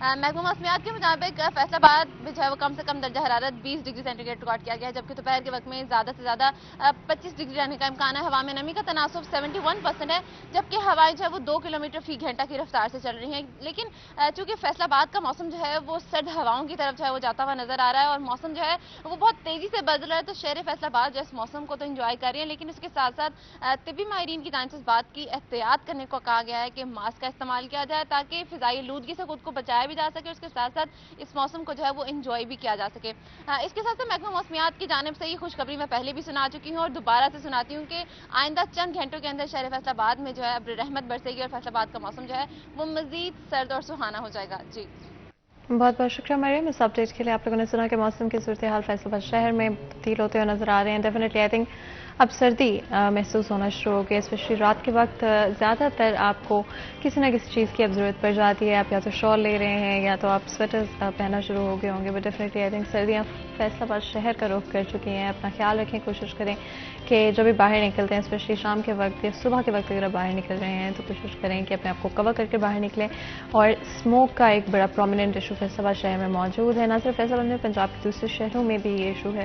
محکمہ موسمیات کے مطابق فیصل آباد میں جو ہے وہ کم سے کم درجہ حرارت 20 ڈگری سینٹی گریڈ ریکارڈ کیا گیا ہے، جبکہ دوپہر کے وقت میں زیادہ سے زیادہ 25 ڈگری رہنے کا امکان ہے۔ ہوا میں نمی کا تناسب 71% ہے، جبکہ ہوائیں جو ہے وہ 2 کلومیٹر فی گھنٹہ کی رفتار سے چل رہی ہیں۔ لیکن چونکہ فیصل آباد کا موسم جو ہے وہ سرد ہواؤں کی طرف جو ہے وہ جاتا ہوا نظر آ رہا ہے اور موسم جو ہے وہ بہت تیزی سے بدل رہا ہے، تو شہر فیصل آباد جو اس موسم کو تو انجوائے کر رہی ہیں، لیکن اس کے ساتھ ساتھ طبی ماہرین کی جانب سے اس بات کی احتیاط کرنے کو کہا گیا ہے کہ ماسک کا استعمال کیا جائے تاکہ فضائی آلودگی سے خود کو بچایا بھی جا سکے، اس کے ساتھ ساتھ اس موسم کو جو ہے وہ انجوائے بھی کیا جا سکے۔ اس کے ساتھ ساتھ محکمہ موسمیات کی جانب سے یہ خوشخبری میں پہلے بھی سنا چکی ہوں اور دوبارہ سے سناتی ہوں کہ آئندہ چند گھنٹوں کے اندر شہر فیصل آباد میں جو ہے ابر رحمت برسے گی اور فیصل آباد کا موسم جو ہے وہ مزید سرد اور سہانا ہو جائے گا۔ جی بہت بہت شکریہ مریم اس اپڈیٹ کے لیے۔ آپ لوگوں نے سنا کہ موسم کی صورتحال فیصل آباد شہر میں تبدیل ہوتے ہوئے نظر آ رہے ہیں۔ ڈیفینیٹلی آئی تھنک اب سردی محسوس ہونا شروع ہو گئی، اسپیشلی رات کے وقت زیادہ تر آپ کو کسی نہ کسی چیز کی اب ضرورت پڑ جاتی ہے۔ آپ یا تو شال لے رہے ہیں یا تو آپ سویٹرز پہننا شروع ہو گئے ہوں گے، بٹ ڈیفینیٹلی آئی تھنک سردیاں فیصل آباد شہر کا رخ کر چکی ہیں۔ اپنا خیال رکھیں، کوشش کریں کہ جب بھی باہر نکلتے ہیں اسپیشلی شام کے وقت یا صبح کے وقت اگر آپ باہر نکل رہے ہیں تو کوشش کریں کہ اپنے آپ کو کور کر کے باہر نکلیں۔ اور اسموک کا ایک بڑا پرومیننٹ ایشو فیصل آباد شہر میں موجود ہے، نہ صرف فیصل آباد میں، پنجاب کے دوسرے شہروں میں بھی یہ ایشو ہے،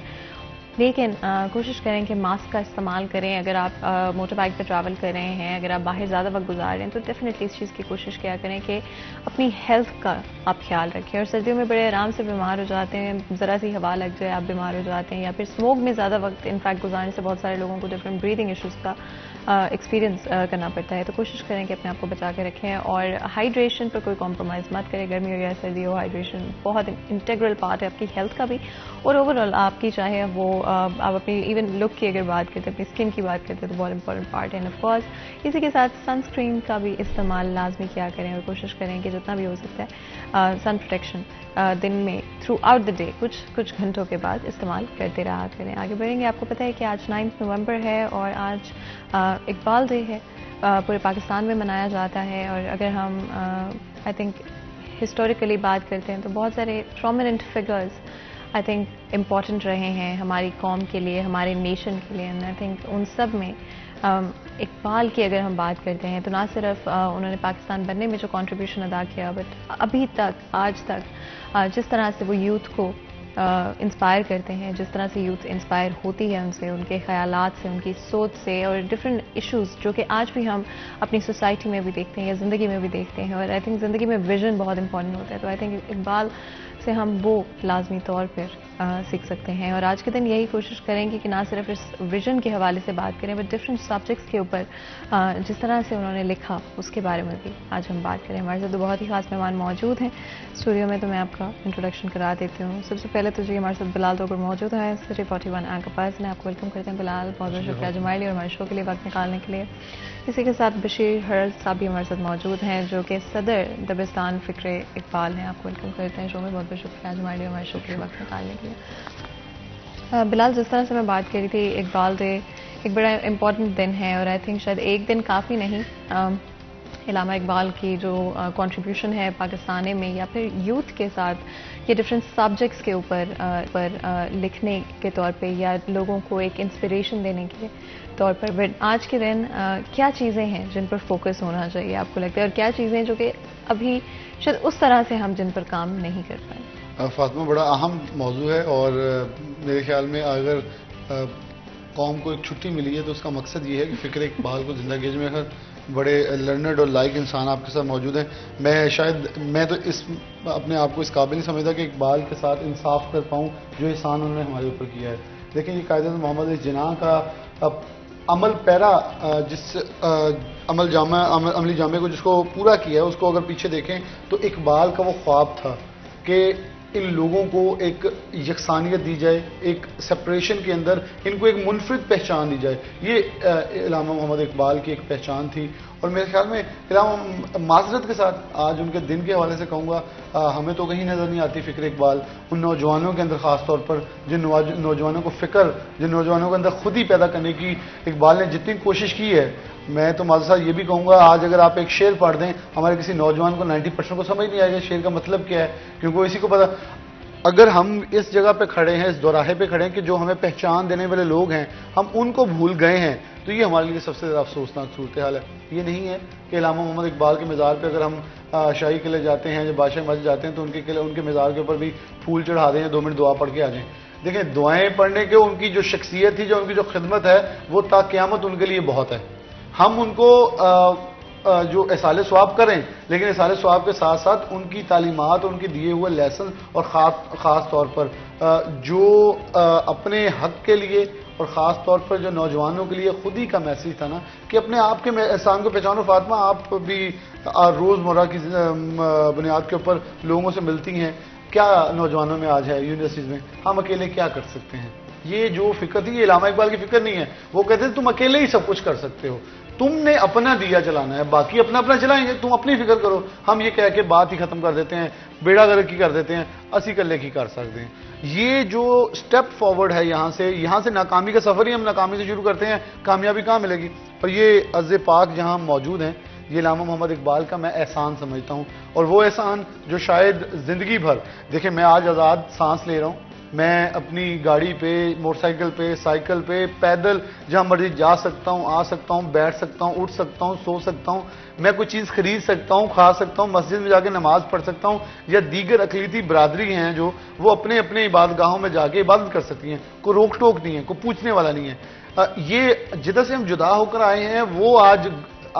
لیکن کوشش کریں کہ ماسک کا استعمال کریں۔ اگر آپ موٹر بائک پہ ٹریول کر رہے ہیں، اگر آپ باہر زیادہ وقت گزار رہے ہیں تو ڈیفینیٹلی اس چیز کی کوشش کیا کریں کہ اپنی ہیلتھ کا آپ خیال رکھیں۔ اور سردیوں میں بڑے آرام سے بیمار ہو جاتے ہیں، ذرا سی ہوا لگ جائے آپ بیمار ہو جاتے ہیں، یا پھر اسموک میں زیادہ وقت انفیکٹ گزارنے سے بہت سارے لوگوں کو ڈفرینٹ بریدنگ ایشوز کا ایکسپیرینس کرنا پڑتا ہے، تو کوشش کریں کہ اپنے آپ کو بچا کے رکھیں اور ہائیڈریشن پر کوئی کمپرومائز مت کریں۔ گرمی ہو یا سردی ہو، ہائیڈریشن بہت انٹیگرل پارٹ ہے آپ کی ہیلتھ کا بھی اور اوور آل آپ کی، چاہے وہ آپ اپنی ایون لک کی اگر بات کرتے ہیں، اپنی اسکن کی بات کرتے ہیں تو بہت امپورٹنٹ پارٹ ہے۔ اینڈ آف کورس اسی کے ساتھ سن اسکرین کا بھی استعمال لازمی کیا کریں اور کوشش کریں کہ جتنا بھی ہو سکتا ہے سن پروٹیکشن دن میں تھرو آؤٹ دا ڈے کچھ گھنٹوں کے بعد استعمال کرتے رہا کریں۔ آگے بڑھیں گے، آپ کو پتہ ہے کہ آج 9 نومبر ہے اور آج اقبال ڈے ہے، پورے پاکستان میں منایا جاتا ہے۔ اور اگر ہم آئی تھنک ہسٹوریکلی بات کرتے ہیں تو بہت سارے prominent figures I think important رہے ہیں ہماری قوم کے لیے، ہمارے نیشن کے لیے، اینڈ آئی تھنک ان سب میں اقبال کی اگر ہم بات کرتے ہیں تو نہ صرف انہوں نے پاکستان بننے میں جو کنٹریبیوشن ادا کیا، بٹ ابھی تک آج تک جس طرح سے وہ یوتھ کو انسپائر کرتے ہیں، جس طرح سے یوتھ انسپائر ہوتی ہے ان سے، ان کے خیالات سے، ان کی سوچ سے، اور ڈفرینٹ ایشوز جو کہ آج بھی ہم اپنی سوسائٹی میں بھی دیکھتے ہیں یا زندگی میں بھی دیکھتے ہیں، اور آئی تھنک زندگی میں ویژن بہت امپورٹنٹ ہوتا ہے، تو آئی تھنک اقبال سے ہم وہ لازمی طور پر سیکھ سکتے ہیں۔ اور آج کے دن یہی کوشش کریں گے کہ نہ صرف اس ویژن کے حوالے سے بات کریں بٹ ڈفرینٹ سبجیکٹس کے اوپر جس طرح سے انہوں نے لکھا اس کے بارے میں بھی آج ہم بات کریں۔ ہمارے ساتھ دو بہت ہی خاص مہمان موجود ہیں اسٹوڈیو میں، تو میں آپ کا انٹروڈکشن کرا دیتی ہوں۔ سب سے پہلے تو جی ہمارے ساتھ بلال توگر موجود ہیں، سٹی 41 اینکر پرسن، آپ کو ویلکم کرتے ہیں بلال، بہت بہت شکریہ جمائی لی اور ہمارے شو کے لیے وقت نکالنے کے لیے۔ اسی کے ساتھ بشیر ہرز صاحب بھی ہمارے ساتھ موجود ہیں جو کہ صدر دبستان فکر اقبال ہیں، آپ کو ویلکم کرتے ہیں شو میں، بہت بہت شکریہ جمائی لی اور ہمارے شو کے لیے وقت نکالنے کے لیے۔ بلال، جس طرح سے میں بات کر رہی تھی، اقبال ڈے ایک بڑا امپورٹنٹ دن ہے اور آئی تھنک شاید ایک دن کافی نہیں، علامہ اقبال کی جو کنٹریبیوشن ہے پاکستان میں یا پھر یوتھ کے ساتھ یہ ڈفرینٹ سبجیکٹس کے اوپر لکھنے کے طور پہ یا لوگوں کو ایک انسپریشن دینے کے طور پر، بٹ آج کے دن کیا چیزیں ہیں جن پر فوکس ہونا چاہیے آپ کو لگتا ہے، اور کیا چیزیں جو کہ ابھی شاید اس طرح سے ہم جن پر کام نہیں کر پائے؟ فاطمہ، بڑا اہم موضوع ہے اور میرے خیال میں اگر قوم کو ایک چھٹی ملی ہے تو اس کا مقصد یہ ہے کہ فکر اقبال کو زندہ کیا جائے۔ بڑے لرنڈ اور لائق انسان آپ کے ساتھ موجود ہیں، میں تو اپنے آپ کو اس قابل نہیں سمجھتا کہ اقبال کے ساتھ انصاف کر پاؤں جو احسان انہوں نے ہمارے اوپر کیا ہے، لیکن یہ قائد محمد علی جناح کا عمل پیرا، جس عملی جامعے کو جس کو پورا کیا ہے، اس کو اگر پیچھے دیکھیں تو اقبال کا وہ خواب تھا کہ ان لوگوں کو ایک یکسانیت دی جائے، ایک سپریشن کے اندر ان کو ایک منفرد پہچان دی جائے، یہ علامہ محمد اقبال کی ایک پہچان تھی۔ اور میرے خیال میں علامہ، معذرت کے ساتھ آج ان کے دن کے حوالے سے کہوں گا، ہمیں تو کہیں نظر نہیں آتی فکر اقبال ان نوجوانوں کے اندر، خاص طور پر جن نوجوانوں کو جن نوجوانوں کے اندر خود ہی پیدا کرنے کی اقبال نے جتنی کوشش کی ہے، میں تو معذرت صاحب یہ بھی کہوں گا آج اگر آپ ایک شعر پڑھ دیں ہمارے کسی نوجوان کو 90% کو سمجھ نہیں آئے گا شعر کا مطلب کیا ہے، کیونکہ وہ اسی کو پتا۔ اگر ہم اس جگہ پہ کھڑے ہیں، اس دوراہے پہ کھڑے ہیں کہ جو ہمیں پہچان دینے والے لوگ ہیں ہم ان کو بھول گئے ہیں، تو یہ ہمارے لیے سب سے زیادہ افسوسناک صورتحال ہے۔ یہ نہیں ہے کہ علامہ محمد اقبال کے مزار پہ اگر ہم شاہی قلعے جاتے ہیں، جب بادشاہ مسجد جاتے ہیں تو ان کے مزار کے اوپر بھی پھول چڑھا دیں، 2 منٹ دعا پڑھ کے آ جائیں. دیکھیں دعائیں پڑھنے کے ان کی جو شخصیت تھی، جو ان کی جو خدمت ہے، وہ تا قیامت ان کے لیے بہت ہے. ہم ان کو جو احصال ثواب کریں، لیکن احصال ثواب کے ساتھ ساتھ ان کی تعلیمات، ان کے دیے ہوئے لیسن، اور خاص طور پر جو اپنے حق کے لیے اور خاص طور پر جو نوجوانوں کے لیے خود ہی کا میسیج تھا نا کہ اپنے آپ کے احسان کو پہچانو. فاطمہ آپ بھی روزمرہ کی بنیاد کے اوپر لوگوں سے ملتی ہیں، کیا نوجوانوں میں آج ہے یونیورسٹیز میں ہم اکیلے کیا کر سکتے ہیں؟ یہ جو فکر تھی یہ علامہ اقبال کی فکر نہیں ہے. وہ کہتے ہیں تم اکیلے ہی سب کچھ کر سکتے ہو، تم نے اپنا دیا جلانا ہے، باقی اپنا اپنا جلائیں گے، تم اپنی فکر کرو. ہم یہ کہہ کے بات ہی ختم کر دیتے ہیں، بیڑا گرک کی کر دیتے ہیں، اسی کلے کی کر سکتے ہیں. یہ جو سٹیپ فارورڈ ہے یہاں سے ناکامی کا سفر ہی ہم ناکامی سے شروع کرتے ہیں، کامیابی کہاں ملے گی؟ اور یہ عز پاک جہاں موجود ہیں، یہ علامہ محمد اقبال کا میں احسان سمجھتا ہوں، اور وہ احسان جو شاید زندگی بھر. دیکھیں میں آج آزاد سانس لے رہا ہوں، میں اپنی گاڑی پہ، موٹر سائیکل پہ، سائیکل پہ، پیدل جہاں مرضی جا سکتا ہوں، آ سکتا ہوں، بیٹھ سکتا ہوں، اٹھ سکتا ہوں، سو سکتا ہوں، میں کوئی چیز خرید سکتا ہوں، کھا سکتا ہوں، مسجد میں جا کے نماز پڑھ سکتا ہوں، یا دیگر اقلیتی برادری ہیں جو وہ اپنے اپنے عبادتگاہوں میں جا کے عبادت کر سکتی ہیں. کوئی روک ٹوک نہیں ہے، کوئی پوچھنے والا نہیں ہے. یہ جدھر سے ہم جدا ہو کر آئے ہیں وہ آج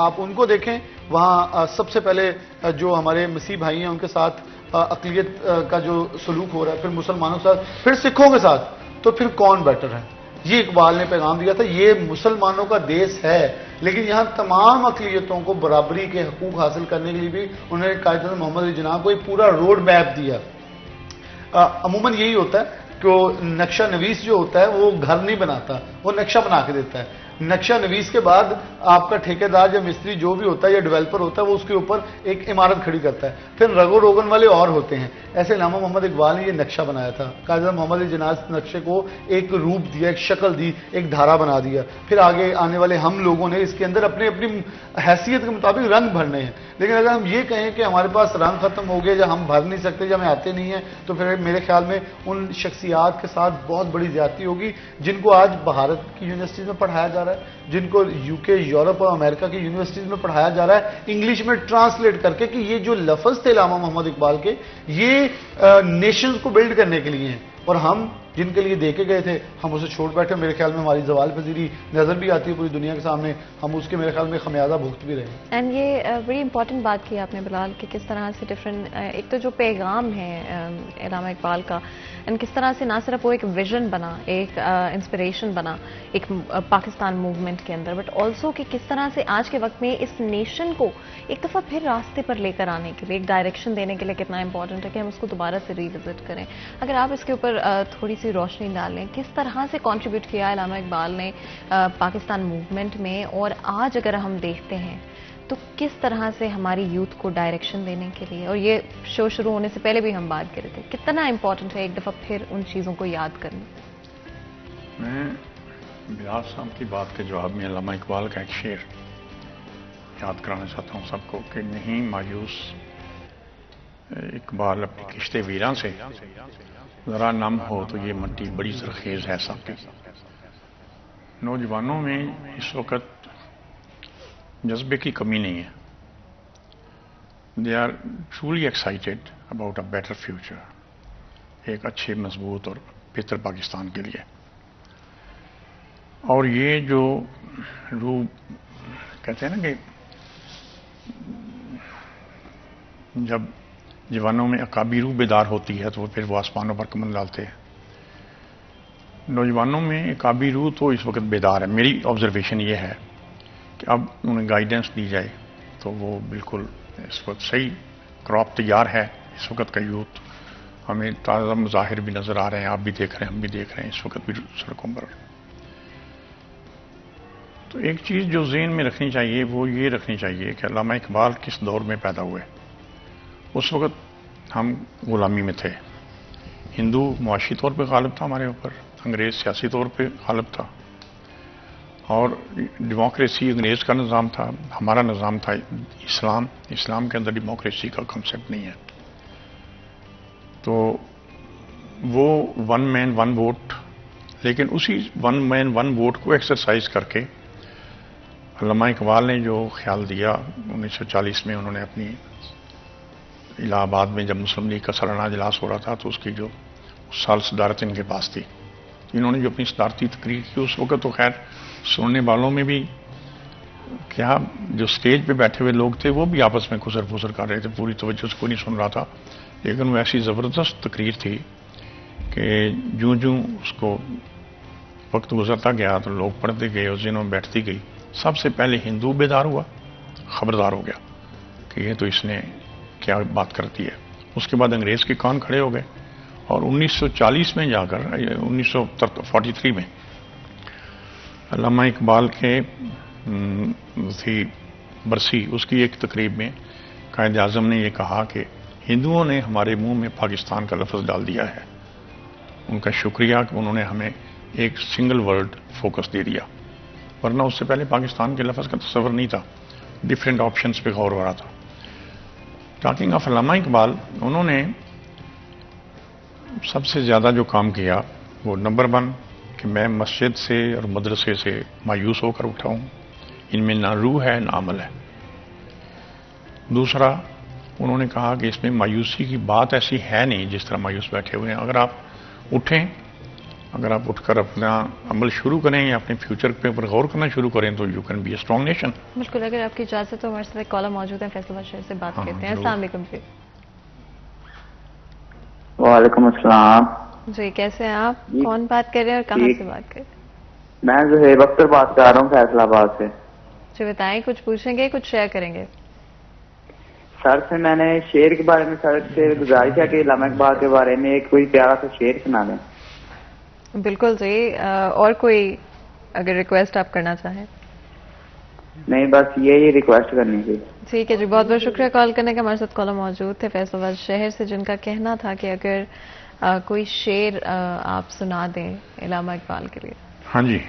آپ ان کو دیکھیں، وہاں سب سے پہلے جو ہمارے مسیح بھائی ہیں ان کے ساتھ اقلیت کا جو سلوک ہو رہا ہے، پھر مسلمانوں کے ساتھ، پھر سکھوں کے ساتھ، تو پھر کون بیٹر ہے؟ یہ اقبال نے پیغام دیا تھا. یہ مسلمانوں کا دیس ہے، لیکن یہاں تمام اقلیتوں کو برابری کے حقوق حاصل کرنے کے لیے بھی انہوں نے قائد اعظم محمد علی جناح کو ایک پورا روڈ میپ دیا. عموماً یہی ہوتا ہے کہ نقشہ نویس جو ہوتا ہے وہ گھر نہیں بناتا، وہ نقشہ بنا کے دیتا ہے. نقشہ نویس کے بعد آپ کا ٹھیکیدار یا مستری جو بھی ہوتا ہے یا ڈیولپر ہوتا ہے وہ اس کے اوپر ایک عمارت کھڑی کرتا ہے. پھر رگو روگن والے اور ہوتے ہیں. ایسے علامہ محمد اقبال نے یہ نقشہ بنایا تھا. قائد اعظم محمد علی جناح اس نقشے کو ایک روپ دیا، ایک شکل دی، ایک دھارا بنا دیا. پھر آگے آنے والے ہم لوگوں نے اس کے اندر اپنی اپنی حیثیت کے مطابق رنگ بھرنے ہیں. لیکن اگر ہم یہ کہیں کہ ہمارے پاس رنگ ختم ہو گئے یا ہم بھر نہیں سکتے یا ہمیں آتے نہیں ہیں، تو پھر میرے خیال میں ان شخصیات کے ساتھ بہت بڑی زیادتی ہوگی جن کو آج بھارت کی یونیورسٹیز میں پڑھایا جا رہا ہے، جن کو UK، یورپ اور امریکہ کی یونیورسٹیز میں پڑھایا جا رہا ہے انگلش میں ٹرانسلیٹ کر کے کہ یہ جو لفظ تھے علامہ محمد اقبال کے، یہ نیشنز کو بلڈ کرنے کے لیے ہیں، اور ہم جن کے لیے دیکھے گئے تھے ہم اسے چھوڑ بیٹھے. میرے خیال میں ہماری زوال پذیری نظر بھی آتی ہے پوری دنیا کے سامنے، ہم اس کے میرے خیال میں خمیازہ بھگت بھی رہے ہیں. اینڈ یہ بڑی امپورٹنٹ بات کی آپ نے بلال کہ کس طرح سے ڈفرینٹ، ایک تو جو پیغام ہے علامہ اقبال کا، اینڈ کس طرح سے نہ صرف وہ ایک ویژن بنا، ایک انسپریشن بنا ایک پاکستان موومنٹ کے اندر، بٹ آلسو کہ کس طرح سے آج کے وقت میں اس نیشن کو ایک دفعہ پھر راستے پر لے کر آنے کے لیے، ایک ڈائریکشن دینے کے لیے کتنا امپورٹنٹ ہے کہ ہم اس کو دوبارہ سے ریوزٹ کریں. اگر آپ اس کے اوپر تھوڑی سی روشنی ڈالیں، کس طرح سے کنٹریبیوٹ کیا علامہ اقبال نے پاکستان موومنٹ میں، اور آج اگر ہم دیکھتے ہیں تو کس طرح سے ہماری یوتھ کو ڈائریکشن دینے کے لیے، اور یہ شو شروع ہونے سے پہلے بھی ہم بات کر رہے تھے، کتنا امپورٹنٹ ہے ایک دفعہ پھر ان چیزوں کو یاد کرنا. میں بلال صاحب کی بات کے جواب میں علامہ اقبال کا ایک شعر یاد کرانا چاہتا ہوں سب کو کہ نہیں مایوس اقبال اپنی کشتے ویراں سے، ذرا نم ہو تو یہ مٹی بڑی زرخیز ہے سب کی. نوجوانوں میں اس وقت جذبے کی کمی نہیں ہے. They are truly excited about a better future, ایک اچھے مضبوط اور بہتر پاکستان کے لیے. اور یہ جو روح کہتے ہیں نا کہ جب جوانوں میں عقابی روح بیدار ہوتی ہے تو پھر وہ آسمانوں پر کمند ڈالتے ہیں. نوجوانوں میں عقابی روح تو اس وقت بیدار ہے. میری آبزرویشن یہ ہے کہ اب انہیں گائیڈنس دی جائے تو وہ بالکل اس وقت صحیح کراپ تیار ہے. اس وقت کا یوتھ ہمیں تازہ مظاہر بھی نظر آ رہے ہیں، آپ بھی دیکھ رہے ہیں، ہم بھی دیکھ رہے ہیں اس وقت بھی سڑکوں پر. تو ایک چیز جو ذہن میں رکھنی چاہیے وہ یہ رکھنی چاہیے کہ علامہ اقبال کس دور میں پیدا ہوئے. اس وقت ہم غلامی میں تھے. ہندو معاشی طور پہ غالب تھا ہمارے اوپر، انگریز سیاسی طور پہ غالب تھا، اور ڈیموکریسی انگریز کا نظام تھا، ہمارا نظام تھا اسلام. اسلام کے اندر ڈیموکریسی کا کنسیپٹ نہیں ہے. تو وہ ون مین ون ووٹ، لیکن اسی ون مین ون ووٹ کو ایکسرسائز کر کے علامہ اقبال نے جو خیال دیا 1940 میں انہوں نے اپنی الہ آباد میں جب مسلم لیگ کا سالانہ اجلاس ہو رہا تھا تو اس کی جو اس سال صدارت ان کے پاس تھی، انہوں نے جو اپنی صدارتی تقریر کی اس وقت تو خیر سننے والوں میں بھی کیا، جو سٹیج پہ بیٹھے ہوئے لوگ تھے وہ بھی آپس میں خسر پھسر کر رہے تھے، پوری توجہ سے کوئی نہیں سن رہا تھا، لیکن وہ ایسی زبردست تقریر تھی کہ جوں جوں اس کو وقت گزرتا گیا تو لوگ پڑھتے گئے اور ذہنوں میں بیٹھتی گئی۔ سب سے پہلے ہندو بیدار ہوا، خبردار ہو گیا کہ یہ تو اس نے کیا بات کرتی ہے۔ اس کے بعد انگریز کے کان کھڑے ہو گئے اور 1940 میں جا کر 1943 میں علامہ اقبال کے تھی برسی، اس کی ایک تقریب میں قائد اعظم نے یہ کہا کہ ہندوؤں نے ہمارے منہ میں پاکستان کا لفظ ڈال دیا ہے، ان کا شکریہ کہ انہوں نے ہمیں ایک سنگل ورڈ فوکس دے دیا، ورنہ اس سے پہلے پاکستان کے لفظ کا تصور نہیں تھا، ڈیفرنٹ آپشنز پہ غور ہو رہا تھا۔ ٹاکنگ آف علامہ اقبال، انہوں نے سب سے زیادہ جو کام کیا وہ نمبر 1 کہ میں مسجد سے اور مدرسے سے مایوس ہو کر اٹھا ہوں، ان میں نہ روح ہے نہ عمل ہے۔ دوسرا، انہوں نے کہا کہ اس میں مایوسی کی بات ایسی ہے نہیں جس طرح مایوس بیٹھے ہوئے ہیں، اگر آپ اٹھیں، اگر آپ اٹھ کر اپنا عمل شروع کریں یا اپنے فیوچر پہ اوپر غور کرنا شروع کریں تو you can be a strong nation. بالکل، اگر آپ کی اجازت ہو ہمارے ساتھ ایک کالر موجود ہے، فیصل آباد شہر سے بات ہاں، کرتے ہیں۔ ضرور۔ السلام علیکم جی۔ وعلیکم السلام جی کیسے ہیں آپ؟ جی۔ کون بات کر رہے ہیں اور کہاں ٹھیک۔ سے بات کر رہے ہیں؟ میں زہیب اختر بات کر رہا ہوں فیصل آباد سے۔ جی بتائیں، کچھ پوچھیں گے، کچھ شیئر کریں گے؟ سر سے میں نے شعر کے بارے میں سر سے گزارش ہے کہ علامہ اقبال کے بارے میں ایک کوئی پیارا سا شعر سنا دیں۔ بالکل جی، اور کوئی اگر ریکویسٹ آپ کرنا چاہیں؟ نہیں، بس یہی ریکویسٹ کرنی تھی۔ ٹھیک ہے جی، بہت بہت شکریہ کال کرنے کا۔ ہمارے ساتھ کالر موجود تھے فیصل آباد شہر سے، جن کا کہنا تھا کہ اگر کوئی شعر آپ سنا دیں علامہ اقبال کے لیے۔ ہاں جی،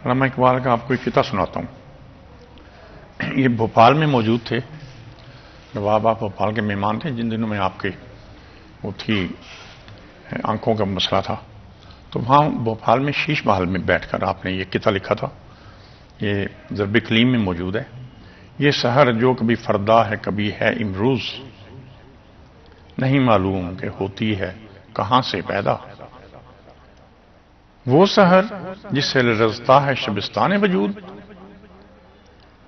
علامہ اقبال کا آپ کو ایک قطعہ سناتا ہوں۔ یہ بھوپال میں موجود تھے، نواب آپ بھوپال کے مہمان تھے جن دنوں میں آپ کے وہ تھی آنکھوں کا مسئلہ تھا، تو وہاں بھوپال میں شیش محل میں بیٹھ کر آپ نے یہ قطعہ لکھا تھا، یہ ضرب کلیم میں موجود ہے۔ یہ سحر جو کبھی فردا ہے کبھی ہے امروز، نہیں معلوم کہ ہوتی ہے کہاں سے پیدا، وہ سحر جس سے لرزتا ہے شبستان وجود،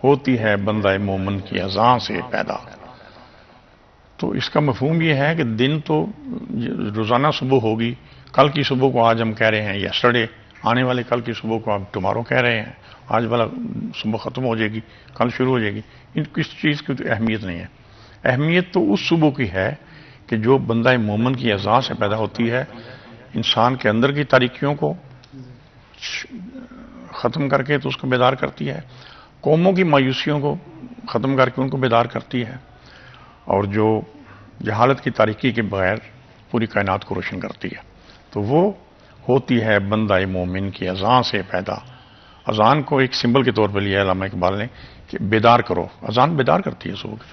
ہوتی ہے بندہ مومن کی اذان سے پیدا۔ تو اس کا مفہوم یہ ہے کہ دن تو روزانہ صبح ہوگی، کل کی صبح کو آج ہم کہہ رہے ہیں یسٹرڈے، آنے والے کل کی صبح کو آپ ٹمارو کہہ رہے ہیں، آج والا صبح ختم ہو جائے گی، کل شروع ہو جائے گی۔ ان کس چیز کی تو اہمیت نہیں ہے، اہمیت تو اس صبح کی ہے کہ جو بندہ مومن کی اذان سے پیدا ہوتی ہے، انسان کے اندر کی تاریکیوں کو ختم کر کے تو اس کو بیدار کرتی ہے، قوموں کی مایوسیوں کو ختم کر کے ان کو بیدار کرتی ہے، اور جو جہالت کی تاریکی کے بغیر پوری کائنات کو روشن کرتی ہے۔ تو وہ ہوتی ہے بندہ مومن کی اذان سے پیدا۔ اذان کو ایک سمبل کے طور پہ لیا ہے علامہ اقبال نے کہ بیدار کرو، اذان بیدار کرتی ہے صبح،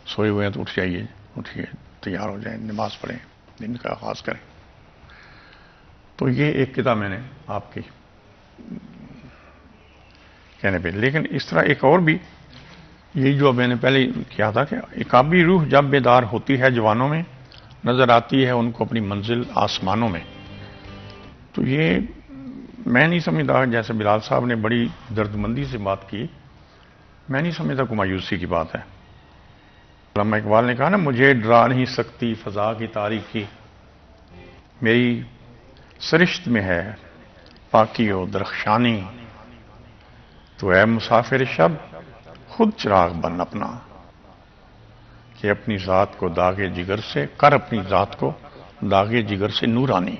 سوئے ہوئے ہیں تو اٹھ جائیے، اٹھیے، تیار ہو جائیں، نماز پڑھیں، دن کا آغاز کریں۔ تو یہ ایک کتاب میں نے آپ کی کہنے پہ، لیکن اس طرح ایک اور بھی، یہی جو میں نے پہلے کیا تھا کہ اقابی روح جب بیدار ہوتی ہے جوانوں میں، نظر آتی ہے ان کو اپنی منزل آسمانوں میں۔ تو یہ میں نہیں سمجھتا، جیسے بلال صاحب نے بڑی دردمندی سے بات کی، میں نہیں سمجھتا کوئی مایوسی کی بات ہے۔ علامہ اقبال نے کہا نا، مجھے ڈرا نہیں سکتی فضا کی تاریکی، میری سرشت میں ہے پاکی و درخشانی، تو اے مسافر شب خود چراغ بن اپنا، کہ اپنی ذات کو داغے جگر سے کر، اپنی ذات کو داغے جگر سے نورانی،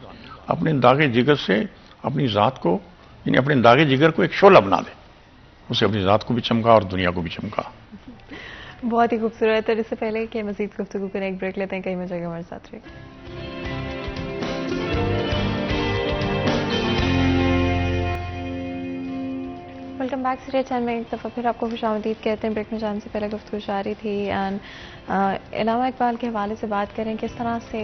اپنے داغے جگر سے اپنی ذات کو، یعنی اپنے داغے جگر کو ایک شعلہ بنا دے، اسے اپنی ذات کو بھی چمکا اور دنیا کو بھی چمکا۔ بہت ہی خوبصورت ہے۔ اس سے پہلے کہ مزید گفتگو کریں ایک بریک لیتے ہیں، کہیں میں جگہ ہمارے ساتھ رہے۔ ویلکم بیک سیریل چینل میں ایک دفعہ پھر آپ کو خوش آمدید کہتے ہیں۔ بریک میں جانے سے پہلے گفتگو جاری تھی، علامہ اقبال کے حوالے سے بات کریں، کس طرح سے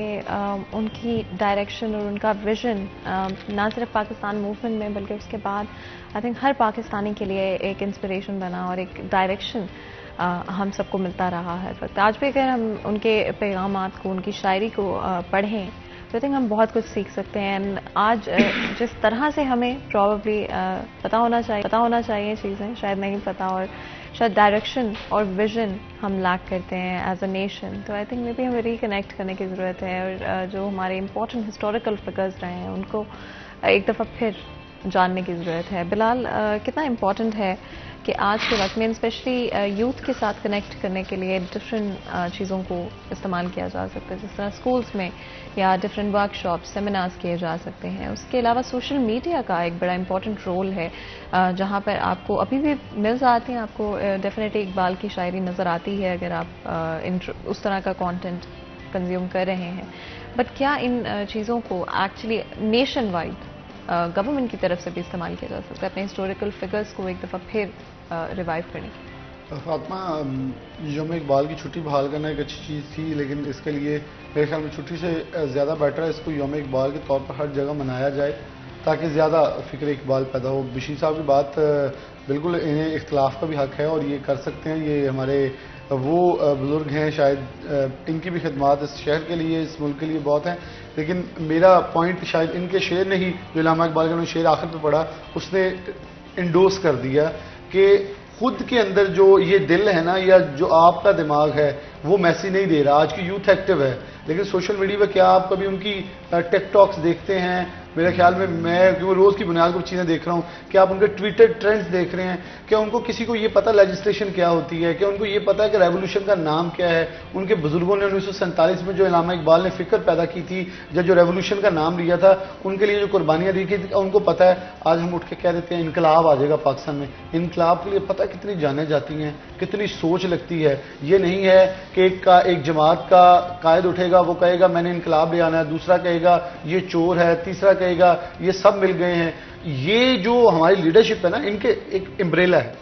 ان کی ڈائریکشن اور ان کا ویژن نہ صرف پاکستان موومنٹ میں بلکہ اس کے بعد آئی تھنک ہر پاکستانی کے لیے ایک انسپریشن بنا اور ایک ڈائریکشن ہم سب کو ملتا رہا ہے ہر وقت. آج بھی اگر ہم ان کے پیغامات کو، ان کی شاعری کو پڑھیں تو آئی تھنک ہم بہت کچھ سیکھ سکتے ہیں. آج جس طرح سے ہمیں پرابیبلی پتہ ہونا چاہیے چیزیں شاید نہیں پتہ، اور شاید ڈائریکشن اور ویژن ہم لیک کرتے ہیں ایز اے نیشن. تو آئی تھنک مے بی ہمیں ریکنیکٹ کرنے کی ضرورت ہے، اور جو ہمارے امپورٹنٹ ہسٹوریکل فگرز رہے ہیں ان کو ایک دفعہ پھر جاننے کی ضرورت ہے. بلال، کتنا امپورٹنٹ ہے کہ آج کے وقت میں اسپیشلی یوتھ کے ساتھ کنیکٹ کرنے کے لیے ڈفرینٹ چیزوں کو استعمال کیا جا سکتا ہے، جس طرح اسکولس میں یا ڈفرینٹ ورک شاپس، سیمینارز کیے جا سکتے ہیں. اس کے علاوہ سوشل میڈیا کا ایک بڑا امپورٹنٹ رول ہے، جہاں پر آپ کو ابھی بھی مل جاتی ہیں، آپ کو ڈیفینیٹلی اقبال کی شاعری نظر آتی ہے اگر آپ اس طرح کا کانٹینٹ کنزیوم کر رہے ہیں. بٹ کیا ان چیزوں کو ایکچولی نیشن وائڈ گورنمنٹ کی طرف سے بھی استعمال کیا جا سکتا ہے اپنے ہسٹوریکل فگرز کو ایک دفعہ پھر ریوائیو کرنے کی؟ فاطمہ، یوم اقبال کی چھٹی بحال کرنا ایک اچھی چیز تھی، لیکن اس کے لیے میرے خیال میں چھٹی سے زیادہ بیٹر ہے اس کو یوم اقبال کے طور پر ہر جگہ منایا جائے تاکہ زیادہ فکر اقبال پیدا ہو. بشیر صاحب کی بات بالکل، انہیں اختلاف کا بھی حق ہے اور یہ کر سکتے ہیں. یہ ہمارے وہ بزرگ ہیں، شاید ان کی بھی خدمات اس شہر کے لیے، اس ملک کے لیے بہت ہیں. لیکن میرا پوائنٹ شاید ان کے شعر نے ہی، جو علامہ اقبال کا شعر آخر پہ پڑھا، اس نے انڈوس کر دیا کہ خود کے اندر جو یہ دل ہے نا، یا جو آپ کا دماغ ہے وہ میسیج نہیں دے رہا. آج کی یوتھ ایکٹیو ہے، لیکن سوشل میڈیا پہ کیا آپ کبھی ان کی ٹیک ٹاکس دیکھتے ہیں؟ میرے خیال میں کیونکہ روز کی بنیاد پر چیزیں دیکھ رہا ہوں کہ آپ ان کے ٹویٹر ٹرینڈز دیکھ رہے ہیں. کیا ان کو کسی کو یہ پتہ لیجسلیشن کیا ہوتی ہے؟ کیا ان کو یہ پتہ ہے کہ ریولوشن کا نام کیا ہے؟ ان کے بزرگوں نے 1947 میں جو علامہ اقبال نے فکر پیدا کی تھی، جب جو ریولوشن کا نام لیا تھا، ان کے لیے جو قربانیاں دی تھی ان کو پتہ ہے. آج ہم اٹھ کے کہہ دیتے ہیں انقلاب آ جائے گا پاکستان میں. انقلاب کے لیے پتہ کتنی جانیں جاتی ہیں، کتنی سوچ لگتی ہے. یہ نہیں ہے کہ ایک جماعت کا قائد اٹھے گا، وہ کہے گا میں نے انقلاب لے آنا ہے، دوسرا کہے گا یہ چور ہے، تیسرا کہے گا یہ سب مل گئے ہیں. یہ جو ہماری لیڈرشپ ہے نا، ان کے ایک امبریلا ہے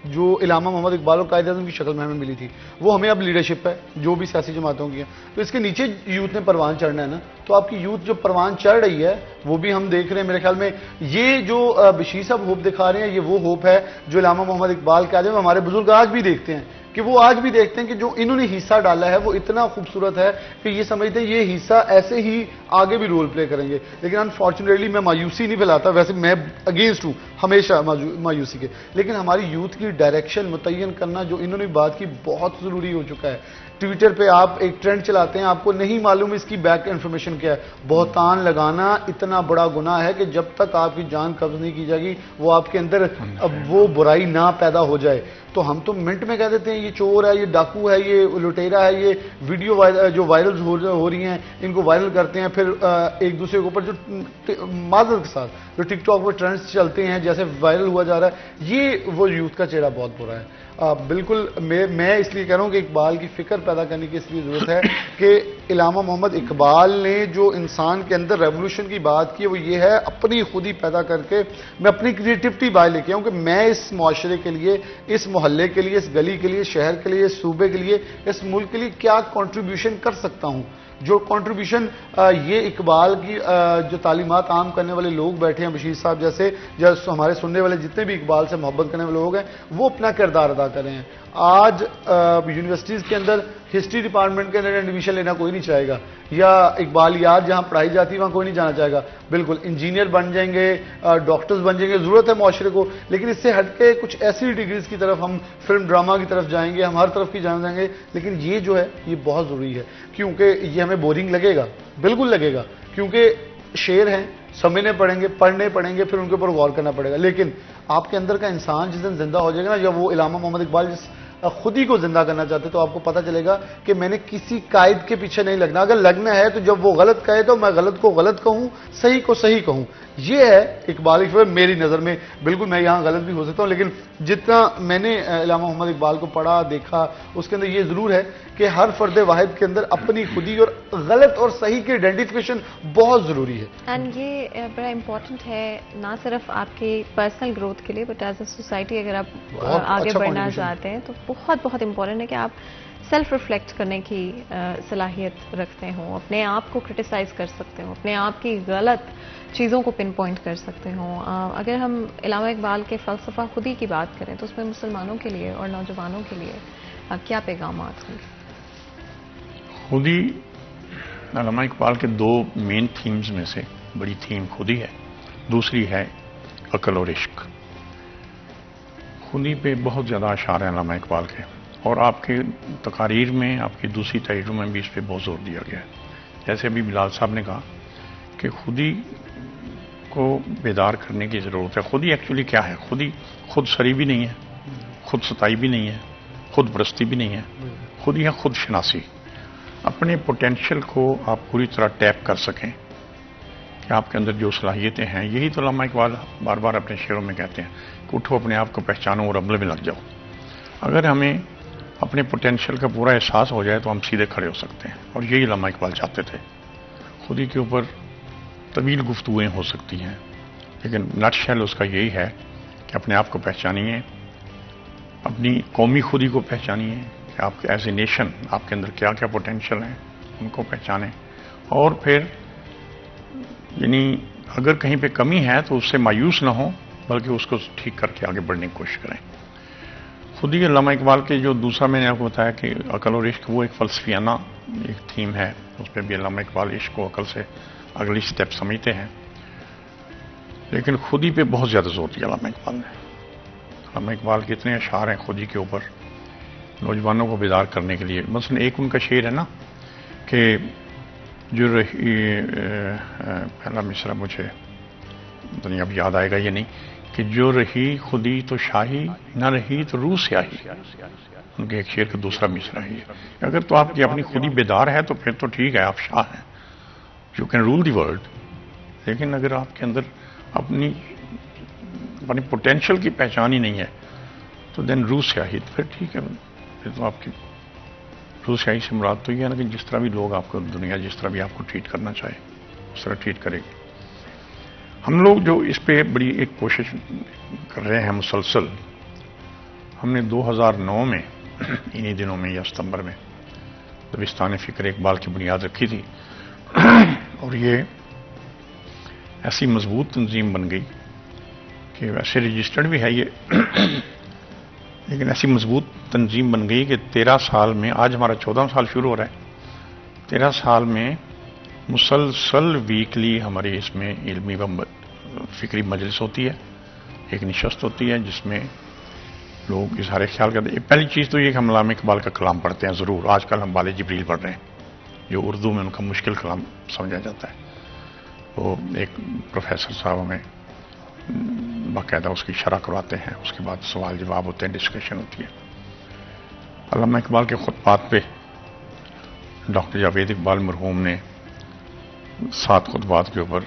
جو علامہ محمد اقبال اور قائد اعظم کی شکل میں ہمیں ملی تھی، وہ ہمیں اب لیڈرشپ ہے جو بھی سیاسی جماعتوں کی ہے. تو اس کے نیچے یوتھ نے پروان چڑھنا ہے نا. تو آپ کی یوتھ جو پروان چڑھ رہی ہے وہ بھی ہم دیکھ رہے ہیں. میرے خیال میں یہ جو بشیر صاحب ہوپ دکھا رہے ہیں، یہ وہ ہوپ ہے جو علامہ محمد اقبال قائد اعظم ہمارے بزرگ آج بھی دیکھتے ہیں، کہ وہ آج بھی دیکھتے ہیں کہ جو انہوں نے حصہ ڈالا ہے وہ اتنا خوبصورت ہے کہ یہ سمجھتے ہیں یہ حصہ ایسے ہی آگے بھی رول پلے کریں گے. لیکن انفارچونیٹلی میں مایوسی نہیں پھیلاتا، ویسے میں اگینسٹ ہوں ہمیشہ مایوسی کے، لیکن ہماری یوتھ کی ڈائریکشن متعین کرنا جو انہوں نے بات کی بہت ضروری ہو چکا ہے. ٹویٹر پہ آپ ایک ٹرینڈ چلاتے ہیں، آپ کو نہیں معلوم اس کی بیک انفارمیشن کیا ہے. بہتان لگانا اتنا بڑا گناہ ہے کہ جب تک آپ کی جان قبض نہیں کی جائے گی، وہ آپ کے اندر وہ برائی نہ پیدا ہو جائے. تو ہم تو منٹ میں کہہ دیتے ہیں یہ چور ہے، یہ ڈاکو ہے، یہ لٹیرا ہے. یہ ویڈیو جو وائرل ہو رہی ہیں ان کو وائرل کرتے ہیں، پھر ایک دوسرے کے اوپر جو معذرت کے ساتھ جو ٹک ٹاک پر ٹرینڈز چلتے ہیں جیسے وائرل ہوا جا رہا ہے، یہ وہ یوتھ کا چہرہ بہت برا ہے. بالکل میں اس لیے کہہ رہا ہوں کہ اقبال کی فکر پیدا کرنے کی اس لیے ضرورت ہے کہ علامہ محمد اقبال نے جو انسان کے اندر ریولوشن کی بات کی وہ یہ ہے اپنی خودی پیدا کر کے میں اپنی کریٹیوٹی باہر لے کے آؤں کہ میں اس معاشرے کے لیے، اس محلے کے لیے، اس گلی کے لیے، شہر کے لیے، اس صوبے کے لیے، اس ملک کے لیے کیا کنٹریبیوشن کر سکتا ہوں. جو کنٹریبیوشن یہ اقبال کی جو تعلیمات عام کرنے والے لوگ بیٹھے ہیں، بشیر صاحب جیسے، ہمارے سننے والے جتنے بھی اقبال سے محبت کرنے والے لوگ ہیں، وہ اپنا کردار ادا کر رہے ہیں. آج یونیورسٹیز کے اندر ہسٹری ڈپارٹمنٹ کے اندر ایڈمیشن لینا کوئی نہیں چاہے گا، یا اقبالیات جہاں پڑھائی جاتی ہے وہاں کوئی نہیں جانا چاہے گا. بالکل انجینئر بن جائیں گے، ڈاکٹرز بن جائیں گے، ضرورت ہے معاشرے کو. لیکن اس سے ہٹ کے کچھ ایسی ڈگریز کی طرف ہم فلم ڈرامہ کی طرف جائیں گے، ہم ہر طرف کی جائیں گے. لیکن یہ جو ہے یہ بہت ضروری ہے، کیونکہ یہ ہمیں بورنگ لگے گا، بالکل لگے گا، کیونکہ شعر ہیں، سمجھنے پڑیں گے، پڑھنے پڑیں گے، پھر ان کے اوپر غور کرنا پڑے گا. لیکن آپ کے اندر کا انسان جس دن زندہ ہو جائے گا نا، جب وہ علامہ محمد اقبال جس خود ہی کو زندہ کرنا چاہتے تو آپ کو پتہ چلے گا کہ میں نے کسی قائد کے پیچھے نہیں لگنا. اگر لگنا ہے تو جب وہ غلط کہے تو میں غلط کو غلط کہوں، صحیح کو صحیح کہوں. یہ ہے اقبال کی فکر میری نظر میں. بالکل میں یہاں غلط بھی ہو سکتا ہوں، لیکن جتنا میں نے علامہ محمد اقبال کو پڑھا دیکھا، اس کے اندر یہ ضرور ہے کہ ہر فرد واحد کے اندر اپنی خودی اور غلط اور صحیح کی آئیڈینٹیفیکیشن بہت ضروری ہے. اینڈ یہ بڑا امپورٹنٹ ہے نہ صرف آپ کی پرسنل گروتھ کے لیے، بٹ ایز اے سوسائٹی اگر آپ آگے بڑھنا چاہتے ہیں تو بہت بہت امپورٹنٹ ہے کہ آپ سیلف ریفلیکٹ کرنے کی صلاحیت رکھتے ہوں، اپنے آپ کو کرٹیسائز کر سکتے ہوں، اپنے آپ کی غلط چیزوں کو پن پوائنٹ کر سکتے ہوں. اگر ہم علامہ اقبال کے فلسفہ خودی کی بات کریں تو اس میں مسلمانوں کے لیے اور نوجوانوں کے لیے کیا پیغامات ہوں گے؟ خودی علامہ اقبال کے دو مین تھیمز میں سے بڑی تھیم خودی ہے، دوسری ہے عقل اور عشق۔ خودی پہ بہت زیادہ اشعار ہیں علامہ اقبال کے، اور آپ کے تقاریر میں، آپ کی دوسری تحریروں میں بھی اس پہ بہت زور دیا گیا ہے۔ جیسے ابھی بلال صاحب نے کہا کہ خودی کو بیدار کرنے کی ضرورت ہے۔ خودی ایکچولی کیا ہے؟ خودی خود سری بھی نہیں ہے، خود ستائی بھی نہیں ہے، خود پرستی بھی نہیں ہے، خودی ہے خود شناسی۔ اپنے پوٹینشیل کو آپ پوری طرح ٹیپ کر سکیں کہ آپ کے اندر جو صلاحیتیں ہیں، یہی تو علامہ اقبال بار بار اپنے شعروں میں کہتے ہیں کہ اٹھو اپنے آپ کو پہچانو اور عمل میں لگ جاؤ۔ اگر ہمیں اپنے پوٹینشیل کا پورا احساس ہو جائے تو ہم سیدھے کھڑے ہو سکتے ہیں، اور یہی علامہ اقبال چاہتے تھے۔ خودی کے اوپر طویل گفتگویں ہو سکتی ہیں، لیکن نٹ شیل اس کا یہی ہے کہ اپنے آپ کو پہچانیے، اپنی قومی خودی کو پہچانیے کہ آپ کے ایز اے نیشن آپ کے اندر کیا کیا پوٹینشیل ہیں، ان کو پہچانیں، اور پھر یعنی اگر کہیں پہ کمی ہے تو اس سے مایوس نہ ہوں، بلکہ اس کو ٹھیک کر کے آگے بڑھنے کی کوشش کریں۔ خودی علامہ اقبال کے جو دوسرا میں نے آپ کو بتایا کہ عقل اور عشق، وہ ایک فلسفیانہ ایک تھیم ہے، اس پہ بھی علامہ اقبال عشق و عقل سے اگلی سٹیپ سمجھتے ہیں، لیکن خودی پہ بہت زیادہ زور دیا علامہ اقبال نے۔ علامہ اقبال کے اتنے اشعار ہیں خودی کے اوپر نوجوانوں کو بیدار کرنے کے لیے۔ مثلا ایک ان کا شعر ہے نا کہ جو رہی، پہلا مصرع مجھے دنیا اب یاد آئے گا یہ نہیں، کہ جو رہی خودی تو شاہی، نہ رہی تو روح سیاہی۔ ان کے ایک شعر کا دوسرا مصرع ہے یہ۔ اگر تو آپ کی اپنی خودی بیدار ہے تو پھر تو ٹھیک ہے، آپ شاہ ہیں، you can rule the world. لیکن اگر آپ کے اندر اپنی پوٹینشیل کی پہچان ہی نہیں ہے تو دین روح سیاہی، پھر ٹھیک ہے، پھر تو آپ کی روح سیاہی سے مراد تو یہ ہے نا کہ جس طرح بھی لوگ آپ کو، دنیا جس طرح بھی آپ کو ٹریٹ کرنا چاہے اس طرح ٹریٹ کرے گی۔ ہم لوگ جو اس پہ بڑی ایک کوشش کر رہے ہیں مسلسل، ہم نے 2009 میں انہی دنوں میں یا ستمبر میں دبستان فکر اقبال کی بنیاد رکھی تھی، اور یہ ایسی مضبوط تنظیم بن گئی کہ ویسے رجسٹرڈ بھی ہے یہ، لیکن ایسی مضبوط تنظیم بن گئی کہ 13 سال میں، آج ہمارا 14واں سال شروع ہو رہا ہے، 13 سال میں مسلسل ویکلی ہماری اس میں علمی و فکری مجلس ہوتی ہے، ایک نشست ہوتی ہے جس میں لوگ اظہار خیال کرتے ہیں۔ پہلی چیز تو یہ کہ ہم علامہ اقبال کا کلام پڑھتے ہیں ضرور۔ آج کل ہم بال جبریل پڑھ رہے ہیں جو اردو میں ان کا مشکل کلام سمجھا جاتا ہے، وہ ایک پروفیسر صاحب ہمیں باقاعدہ اس کی شرح کرواتے ہیں، اس کے بعد سوال جواب ہوتے ہیں، ڈسکشن ہوتی ہے۔ علامہ اقبال کے خطبات پہ ڈاکٹر جاوید اقبال مرحوم نے 7 خطبات کے اوپر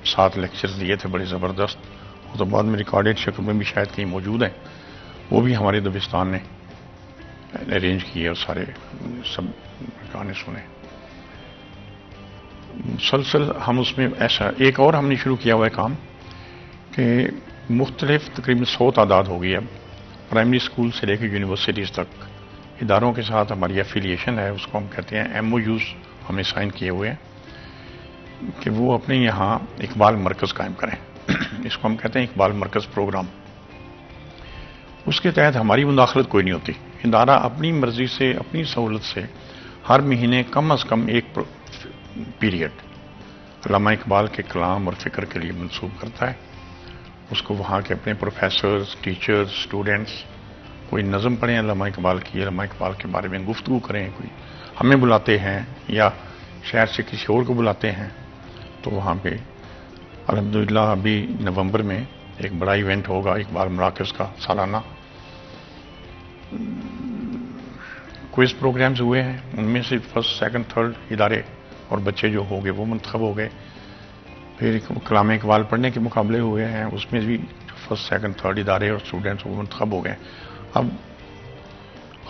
7 لیکچرز دیے تھے، بڑے زبردست۔ وہ تو بعد میں ریکارڈڈ شکل میں بھی شاید کہیں موجود ہیں، وہ بھی ہمارے دبستان نے ارینج کیے اور سارے سب گانے سنے۔ مسلسل ہم اس میں ایسا ایک اور ہم نے شروع کیا ہوا ہے کام کہ مختلف تقریباً 100 تعداد ہو گئی اب، پرائمری اسکول سے لے کے یونیورسٹیز تک اداروں کے ساتھ ہماری ایفیلیشن ہے، اس کو ہم کہتے ہیں MOUs ہمیں سائن کیے ہوئے ہیں کہ وہ اپنے یہاں اقبال مرکز قائم کریں۔ اس کو ہم کہتے ہیں اقبال مرکز پروگرام۔ اس کے تحت ہماری مداخلت کوئی نہیں ہوتی، ادارہ اپنی مرضی سے، اپنی سہولت سے ہر مہینے کم از کم ایک پیریڈ علامہ اقبال کے کلام اور فکر کے لیے منسوب کرتا ہے۔ اس کو وہاں کے اپنے پروفیسرز، ٹیچرز، اسٹوڈنٹس کوئی نظم پڑھیں علامہ اقبال کی، علامہ اقبال کے بارے میں گفتگو کریں، کوئی ہمیں بلاتے ہیں یا شہر سے کسی اور کو بلاتے ہیں تو وہاں پہ الحمدللہ ابھی نومبر میں ایک بڑا ایونٹ ہوگا اقبال مراکز کا سالانہ۔ کوئز پروگرامز ہوئے ہیں، ان میں سے فرسٹ، سیکنڈ، تھرڈ ادارے اور بچے جو ہو گئے وہ منتخب ہو گئے۔ پھر کلام اقبال پڑھنے کے مقابلے ہوئے ہیں، اس میں بھی فرسٹ، سیکنڈ، تھرڈ ادارے اور اسٹوڈنٹس وہ منتخب ہو گئے۔ اب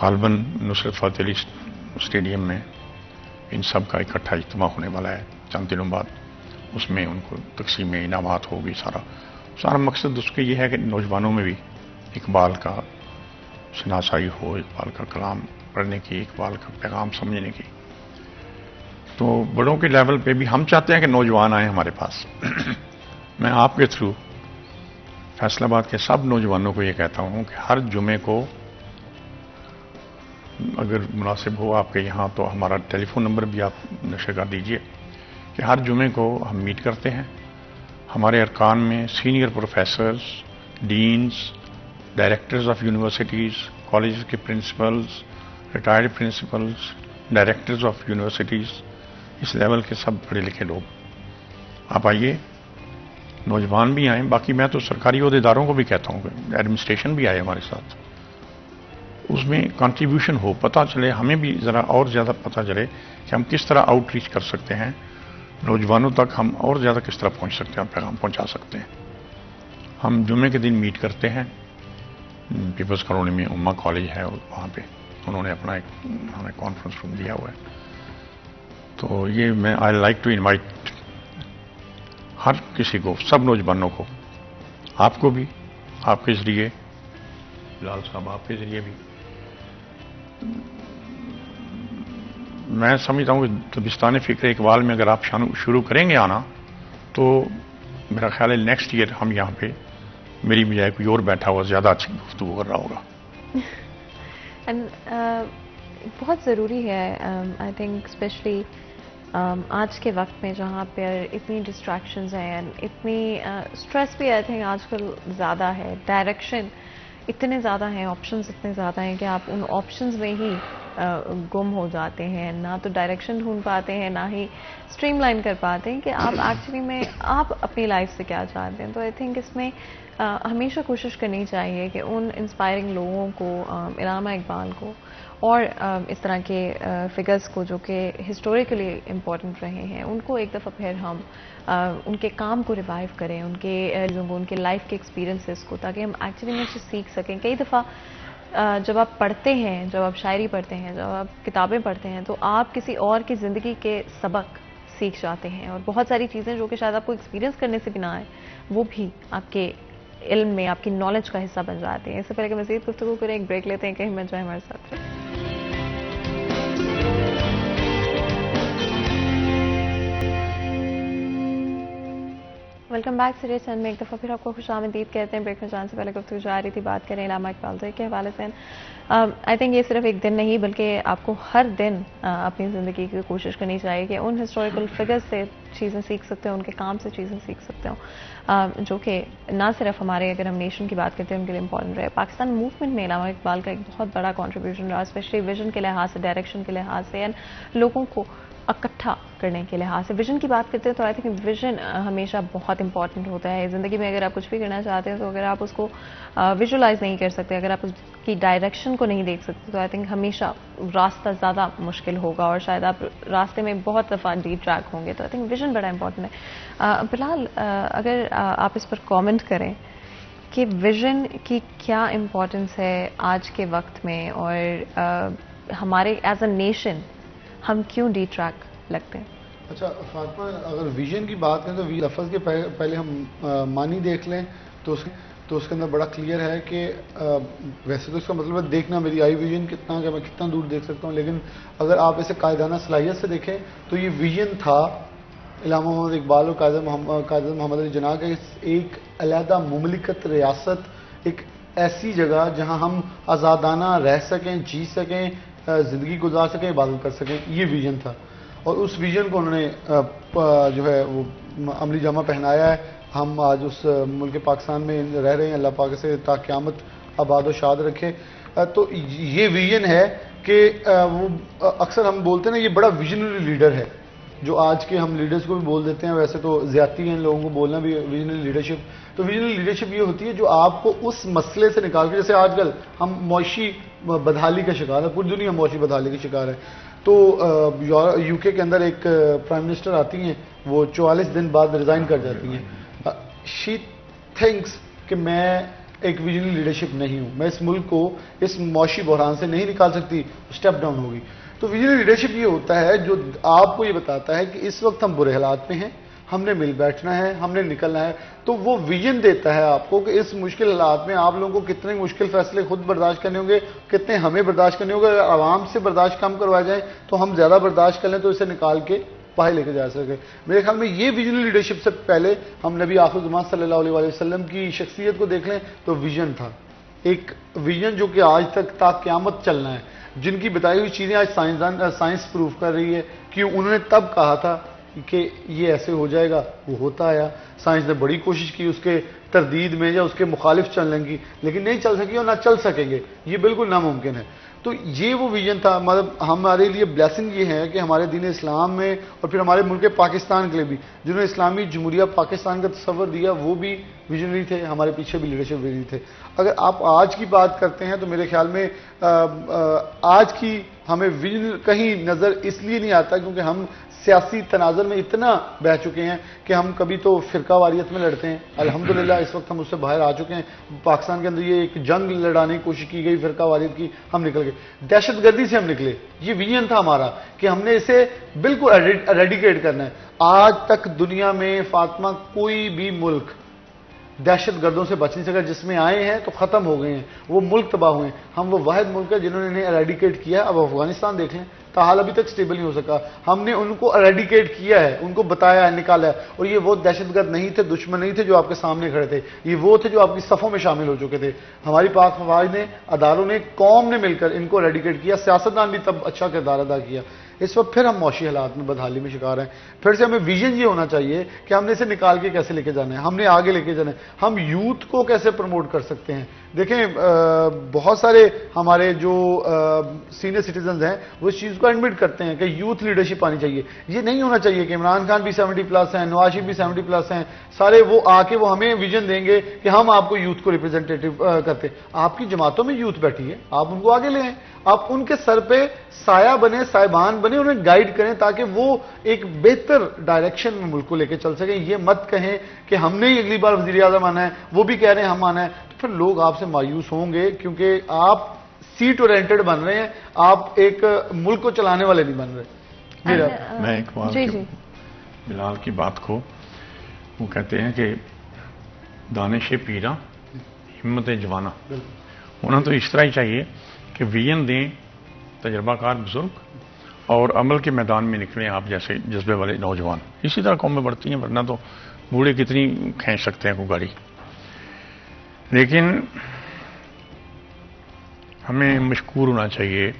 غالباً نصرت فتح علی اسٹیڈیم میں ان سب کا اکٹھا اجتماع ہونے والا ہے چند دنوں بعد، اس میں ان کو تقسیم انعامات ہوگی۔ سارا مقصد اس کے یہ ہے کہ نوجوانوں میں بھی اقبال کا شناسائی ہو، اقبال کا کلام پڑھنے کی، اقبال کا پیغام سمجھنے کی۔ تو بڑوں کے لیول پہ بھی ہم چاہتے ہیں کہ نوجوان آئیں ہمارے پاس۔ میں آپ کے تھرو فیصل آباد کے سب نوجوانوں کو یہ کہتا ہوں کہ ہر جمعے کو اگر مناسب ہو آپ کے یہاں تو ہمارا ٹیلی فون نمبر بھی آپ نشر کر دیجئے کہ ہر جمعے کو ہم میٹ کرتے ہیں. ہمارے ارکان میں senior professors, deans, directors of universities, colleges کے principals, retired principals, directors of universities, اس لیول کے سب پڑھے لکھے لوگ. آپ آئیے، نوجوان بھی آئیں. باقی میں تو سرکاری عہدیداروں کو بھی کہتا ہوں کہ ایڈمنسٹریشن بھی آئے ہمارے ساتھ. اس میں کنٹریبیوشن ہو، پتہ چلے ہمیں بھی ذرا اور زیادہ پتہ چلے کہ ہم کس طرح آؤٹ ریچ کر سکتے ہیں نوجوانوں تک، ہم اور زیادہ کس طرح پہنچ سکتے ہیں، پیغام پہنچا سکتے ہیں. ہم جمعے کے دن میٹ کرتے ہیں. پیپلز کالونی میں اما کالج ہے، وہاں پہ انہوں نے اپنا ایک ہمیں کانفرنس روم دیا ہوا ہے. تو یہ میں آئی لائک ٹو انوائٹ ہر کسی کو، سب نوجوانوں کو، آپ کو بھی، آپ کے ذریعے، بلال صاحب آپ کے ذریعے بھی. میں سمجھتا ہوں کہ دبستان فکر اقبال میں اگر آپ شروع کریں گے آنا تو میرا خیال ہے نیکسٹ ایئر ہم یہاں پہ میری بجائے کوئی اور بیٹھا ہوا زیادہ اچھی گفتگو کر رہا ہوگا. بہت ضروری ہے آئی تھنک اسپیشلی آج کے وقت میں جہاں پہ اتنی ڈسٹریکشنز ہیں، اتنی اسٹریس بھی آئی تھنک آج کل زیادہ ہے، ڈائریکشن اتنے زیادہ ہیں، آپشنز اتنے زیادہ ہیں کہ آپ ان آپشنز میں ہی گم ہو جاتے ہیں. نہ تو ڈائریکشن ڈھونڈ پاتے ہیں، نہ ہی اسٹریم لائن کر پاتے ہیں کہ آپ ایکچولی میں آپ اپنی لائف سے کیا چاہتے ہیں. تو آئی تھنک اس میں ہمیشہ کوشش کرنی چاہیے کہ ان انسپائرنگ لوگوں کو، علامہ اقبال کو اور اس طرح کے فگرز کو جو کہ ہسٹوریکلی امپورٹنٹ رہے ہیں، ان کو ایک دفعہ پھر ہم ان کے کام کو ریوائیو کریں، ان کے ان کے لائف کے ایکسپیرینسز کو، تاکہ ہم ایکچولی میں سے سیکھ سکیں. کئی دفعہ جب آپ پڑھتے ہیں، جب آپ شاعری پڑھتے ہیں، جب آپ کتابیں پڑھتے ہیں تو آپ کسی اور کی زندگی کے سبق سیکھ جاتے ہیں، اور بہت ساری چیزیں جو کہ شاید آپ کو ایکسپیرینس کرنے سے بھی نہ آئے وہ بھی آپ کے علم میں، آپ کی نالج کا حصہ بن جاتے ہیں. اس سے پہلے کہ مزید گفتگو کریں ایک بریک لیتے ہیں، کہیں مت جائیں ہمارے ساتھ. ویلکم بیک سیریز چینل میں ایک دفعہ پھر آپ کو خوش آمدید کہتے ہیں. بریک میں جانے سے پہلے گفتگو جا رہی تھی، بات کریں علامہ اقبال کے حوالے سے. آئی تھنک یہ صرف ایک دن نہیں بلکہ آپ کو ہر دن اپنی زندگی کی کوشش کرنی چاہیے کہ ان ہسٹوریکل فگرز سے چیزیں سیکھ سکتے ہوں، ان کے کام سے چیزیں سیکھ سکتے ہوں، جو کہ نہ صرف ہمارے، اگر ہم نیشن کی بات کرتے ہیں، ان کے لیے امپورٹنٹ رہے. پاکستان موومنٹ میں علامہ اقبال کا ایک بہت بڑا کنٹریبیوشن رہا، اسپیشلی ویژن کے لحاظ سے، ڈائریکشن کے لحاظ سے، اینڈ لوگوں کو اکٹھا کرنے کے لحاظ سے. ویژن کی بات کرتے ہیں تو آئی تھنک ویژن ہمیشہ بہت امپورٹنٹ ہوتا ہے زندگی میں. اگر آپ کچھ بھی کرنا چاہتے ہیں تو اگر آپ اس کو ویژولائز نہیں کر سکتے، اگر آپ اس کی ڈائریکشن کو نہیں دیکھ سکتے تو آئی تھنک ہمیشہ راستہ زیادہ مشکل ہوگا، اور شاید آپ راستے میں بہت دفعہ ڈی ٹریک ہوں گے. تو آئی تھنک ویژن بڑا امپورٹنٹ ہے. بلال، اگر آپ اس پر کامنٹ کریں کہ ویژن کی کیا امپورٹنس ہے آج کے وقت میں، اور ہمارے ایز اے نیشن ہم کیوں ڈی ٹریک لگتے ہیں؟ اچھا فاطمہ، اگر ویژن کی بات کریں تو لفظ کے پہلے ہم معنی دیکھ لیں تو اس کے اندر بڑا کلیئر ہے کہ ویسے تو اس کا مطلب ہے دیکھنا، میری آئی ویژن کتنا کہ میں کتنا دور دیکھ سکتا ہوں. لیکن اگر آپ اسے قائدانہ صلاحیت سے دیکھیں تو یہ ویژن تھا علامہ محمد اقبال اور قائد محمد علی جناح کا، ایک علیحدہ مملکت، ریاست، ایک ایسی جگہ جہاں ہم آزادانہ رہ سکیں، جی سکیں، زندگی گزار سکیں، عبادت کر سکیں. یہ ویژن تھا، اور اس ویژن کو انہوں نے جو ہے وہ عملی جامہ پہنایا ہے. ہم آج اس ملک پاکستان میں رہ رہے ہیں، اللہ پاک سے تا قیامت آباد و شاد رکھے. تو یہ ویژن ہے کہ وہ اکثر ہم بولتے ہیں نا، یہ بڑا ویژنری لیڈر ہے، جو آج کے ہم لیڈرز کو بھی بول دیتے ہیں. ویسے تو زیادتی ہے ان لوگوں کو بولنا بھی ویژنری لیڈرشپ. تو ویژنری لیڈرشپ یہ ہوتی ہے جو آپ کو اس مسئلے سے نکال کے، جیسے آج کل ہم معاشی بدحالی کا شکار ہے، پوری دنیا معاشی بدحالی کا شکار ہے. تو یو کے اندر ایک پرائم منسٹر آتی ہیں، وہ 44 دن بعد ریزائن کر جاتی ہیں. شی تھنکس کہ میں ایک ویژنری لیڈرشپ نہیں ہوں، میں اس ملک کو اس معاشی بحران سے نہیں نکال سکتی، اسٹیپ ڈاؤن ہوگی. تو ویژنری لیڈرشپ یہ ہوتا ہے جو آپ کو یہ بتاتا ہے کہ اس وقت ہم برے حالات میں ہیں، ہم نے مل بیٹھنا ہے، ہم نے نکلنا ہے. تو وہ ویژن دیتا ہے آپ کو کہ اس مشکل حالات میں آپ لوگوں کو کتنے مشکل فیصلے خود برداشت کرنے ہوں گے، کتنے ہمیں برداشت کرنے ہوں گے. اگر عوام سے برداشت کم کروائے جائیں تو ہم زیادہ برداشت کر لیں تو اسے نکال کے باہر لے کے جا سکے. میرے خیال میں یہ ویژنری لیڈرشپ سے پہلے ہم نبی آخر الزمان صلی اللہ علیہ وسلم کی شخصیت کو دیکھ لیں تو ویژن تھا، ایک ویژن جو کہ آج تک تا قیامت چلنا ہے. جن کی بتائی ہوئی چیزیں آج سائنس پروف کر رہی ہے کہ انہوں نے تب کہا تھا کہ یہ ایسے ہو جائے گا، وہ ہوتا آیا. سائنس نے بڑی کوشش کی اس کے تردید میں یا اس کے مخالف چلنے کی، لیکن نہیں چل سکی اور نہ چل سکیں گے، یہ بالکل ناممکن ہے. تو یہ وہ ویژن تھا. مطلب ہمارے لیے بلیسنگ یہ ہے کہ ہمارے دین اسلام میں اور پھر ہمارے ملک پاکستان کے لیے بھی جنہوں نے اسلامی جمہوریہ پاکستان کا تصور دیا وہ بھی ویژنری تھے، ہمارے پیچھے بھی لیڈرشپ ویژنری تھے. اگر آپ آج کی بات کرتے ہیں تو میرے خیال میں آج کی ہمیں ویژن کہیں نظر اس لیے نہیں آتا کیونکہ ہم سیاسی تناظر میں اتنا بہ چکے ہیں کہ ہم کبھی تو فرقہ واریت میں لڑتے ہیں. الحمدللہ اس وقت ہم اس سے باہر آ چکے ہیں. پاکستان کے اندر یہ ایک جنگ لڑانے کی کوشش کی گئی فرقہ واریت کی، ہم نکل گئے. دہشت گردی سے ہم نکلے. یہ ویژن تھا ہمارا کہ ہم نے اسے بالکل ایریڈیکیٹ کرنا ہے. آج تک دنیا میں فاطمہ کوئی بھی ملک دہشت گردوں سے بچ نہیں سکا. جس میں آئے ہیں تو ختم ہو گئے ہیں، وہ ملک تباہ ہوئے ہیں. ہم وہ واحد ملک ہے جنہوں نے انہیں ایریڈیکیٹ کیا. اب افغانستان دیکھ لیں، تاحال ابھی تک سٹیبل نہیں ہو سکا. ہم نے ان کو ایریڈیکیٹ کیا ہے، ان کو بتایا ہے، نکالا ہے. اور یہ وہ دہشت گرد نہیں تھے، دشمن نہیں تھے جو آپ کے سامنے کھڑے تھے، یہ وہ تھے جو آپ کی صفوں میں شامل ہو چکے تھے. ہماری پاک فوج نے، اداروں نے، قوم نے مل کر ان کو ایریڈیکیٹ کیا. سیاستدان بھی تب اچھا کردار ادا کیا. اس وقت پھر ہم معاشی حالات میں بدحالی میں شکار ہیں. پھر سے ہمیں ویژن یہ ہونا چاہیے کہ ہم نے اسے نکال کے کیسے لے کے جانا ہے، ہم نے آگے لے کے جانا ہے. ہم یوتھ کو کیسے پروموٹ کر سکتے ہیں. دیکھیں بہت سارے ہمارے جو سینئر سٹیزنز ہیں وہ اس چیز کو ایڈمٹ کرتے ہیں کہ یوتھ لیڈرشپ آنی چاہیے. یہ نہیں ہونا چاہیے کہ عمران خان بھی 70+ ہیں، نواز شریف بھی 70+ ہیں، سارے وہ آ کے وہ ہمیں ویژن دیں گے کہ ہم آپ کو یوتھ کو ریپرزینٹیٹو کرتے. آپ کی جماعتوں میں یوتھ بیٹھی ہے، آپ ان کو آگے لے آئیں. آپ ان کے سر پہ سایہ بنے، صاحبان بنے، انہیں گائیڈ کریں تاکہ وہ ایک بہتر ڈائریکشن میں ملک کو لے کے چل سکیں. یہ مت کہیں کہ ہم نے ہی اگلی بار وزیر اعظم آنا ہے، وہ بھی کہہ رہے ہیں ہم آنا ہے. تو پھر لوگ آپ سے مایوس ہوں گے کیونکہ آپ سیٹ اورینٹڈ بن رہے ہیں، آپ ایک ملک کو چلانے والے نہیں بن رہے. میں ایک بات جی بلال کی بات کو، وہ کہتے ہیں کہ دانش پیرا ہمت جوانا ہونا تو اس طرح ہی چاہیے کہ ویژن دیں تجربہ کار بزرگ اور عمل کے میدان میں نکلیں آپ جیسے جذبے والے نوجوان. اسی طرح قومیں بڑھتی ہیں، ورنہ تو بوڑھے کتنی کھینچ سکتے ہیں کوئی گاڑی. لیکن ہمیں مشکور ہونا چاہیے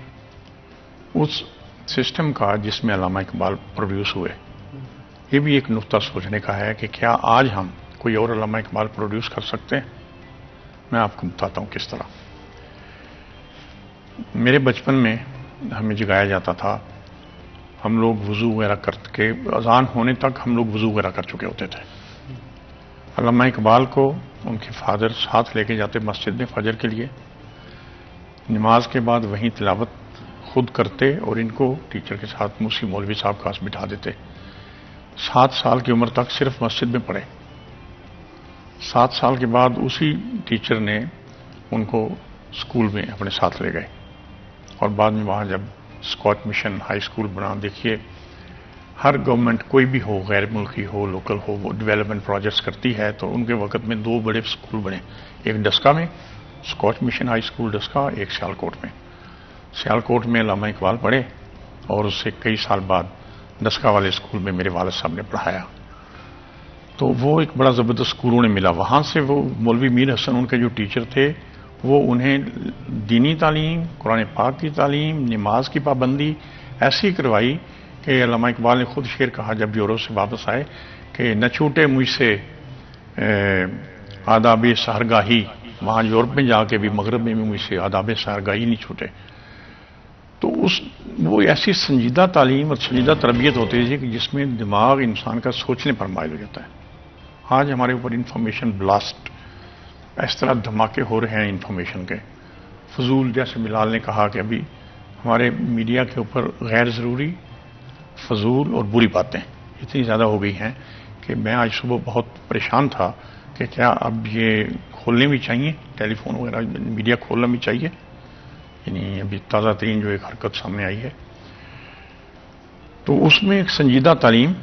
اس سسٹم کا جس میں علامہ اقبال پروڈیوس ہوئے. یہ بھی ایک نقطہ سوچنے کا ہے کہ کیا آج ہم کوئی اور علامہ اقبال پروڈیوس کر سکتے ہیں. میں آپ کو بتاتا ہوں کس طرح. میرے بچپن میں ہمیں جگایا جاتا تھا، ہم لوگ وضو وغیرہ کر کے اذان ہونے تک ہم لوگ وضو وغیرہ کر چکے ہوتے تھے. علامہ اقبال کو ان کے فادر ساتھ لے کے جاتے مسجد میں فجر کے لیے، نماز کے بعد وہیں تلاوت خود کرتے اور ان کو ٹیچر کے ساتھ موسی مولوی صاحب کے پاس بٹھا دیتے. 7 سال کی عمر تک صرف مسجد میں پڑھے. 7 سال کے بعد اسی ٹیچر نے ان کو اسکول میں اپنے ساتھ لے گئے اور بعد میں وہاں جب اسکاٹ مشن ہائی اسکول بنا. دیکھیے ہر گورنمنٹ کوئی بھی ہو، غیر ملکی ہو، لوکل ہو، وہ ڈیولپمنٹ پروجیکٹس کرتی ہے. تو ان کے وقت میں 2 بڑے اسکول بنے، ایک ڈسکا میں Scott mission high school Daska, ایک سیالکوٹ میں. سیالکوٹ میں علامہ اقبال پڑھے اور اس سے کئی سال بعد ڈسکا والے اسکول میں میرے والد صاحب نے پڑھایا. تو وہ ایک بڑا زبردست اسکول انہیں ملا. وہاں سے وہ مولوی میر حسن ان کے جو ٹیچر تھے وہ انہیں دینی تعلیم، قرآن پاک کی تعلیم، نماز کی پابندی ایسی کروائی کہ علامہ اقبال نے خود شعر کہا جب یورپ سے واپس آئے کہ نہ چھوٹے مجھ سے آداب سحرگاہی. وہاں یورپ میں جا کے بھی، مغرب میں بھی مجھ سے آداب سحرگاہی نہیں چھوٹے. تو وہ ایسی سنجیدہ تعلیم اور سنجیدہ تربیت ہوتی ہے کہ جس میں دماغ انسان کا سوچنے پر مائل ہو جاتا ہے. آج ہمارے اوپر انفارمیشن بلاسٹ، اس طرح دھماکے ہو رہے ہیں انفارمیشن کے. فضول، جیسے بلال نے کہا کہ ابھی ہمارے میڈیا کے اوپر غیر ضروری، فضول اور بری باتیں اتنی زیادہ ہو گئی ہیں کہ میں آج صبح بہت پریشان تھا کہ کیا اب یہ کھولنے بھی چاہیے، ٹیلی فون وغیرہ میڈیا کھولنا بھی چاہیے. یعنی ابھی تازہ ترین جو ایک حرکت سامنے آئی ہے تو اس میں ایک سنجیدہ تعلیم،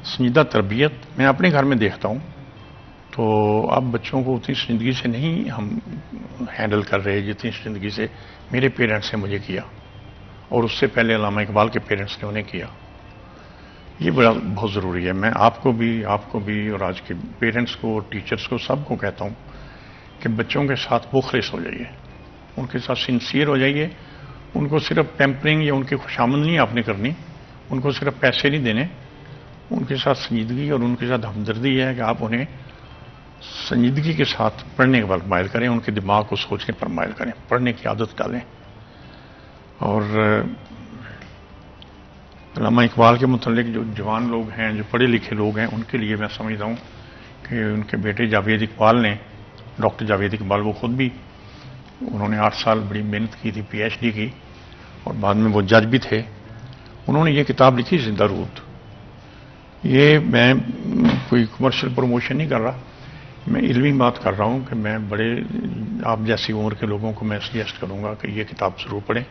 سنجیدہ تربیت میں اپنے گھر میں دیکھتا ہوں. تو اب بچوں کو اتنی زندگی سے نہیں ہم ہینڈل کر رہے جتنی زندگی سے میرے پیرنٹس نے مجھے کیا اور اس سے پہلے علامہ اقبال کے پیرنٹس نے انہیں کیا. یہ بہت ضروری ہے. میں آپ کو بھی اور آج کے پیرنٹس کو، ٹیچرز کو، سب کو کہتا ہوں کہ بچوں کے ساتھ مخلص ہو جائیے، ان کے ساتھ سنسیئر ہو جائیے ان کو صرف پیمپرنگ یا ان کی خوشامد نہیں آپ نے کرنی، ان کو صرف پیسے نہیں دینے، ان کے ساتھ سنجیدگی اور ان کے ساتھ ہمدردی ہے کہ آپ انہیں سنجیدگی کے ساتھ پڑھنے پر مائل کریں، ان کے دماغ کو سوچنے پر مائل کریں، پڑھنے کی عادت ڈالیں. اور علامہ اقبال کے متعلق جو جوان لوگ ہیں، جو پڑھے لکھے لوگ ہیں، ان کے لیے میں سمجھتا ہوں کہ ان کے بیٹے جاوید اقبال نے، ڈاکٹر جاوید اقبال، وہ خود بھی انہوں نے 8 سال بڑی محنت کی تھی، پی ایچ ڈی کی، اور بعد میں وہ جج بھی تھے. انہوں نے یہ کتاب لکھی زندہ رود. یہ میں کوئی کمرشل پروموشن نہیں کر رہا، میں علمی بات کر رہا ہوں کہ میں بڑے آپ جیسی عمر کے لوگوں کو میں سجیسٹ کروں گا کہ یہ کتاب ضرور پڑھیں.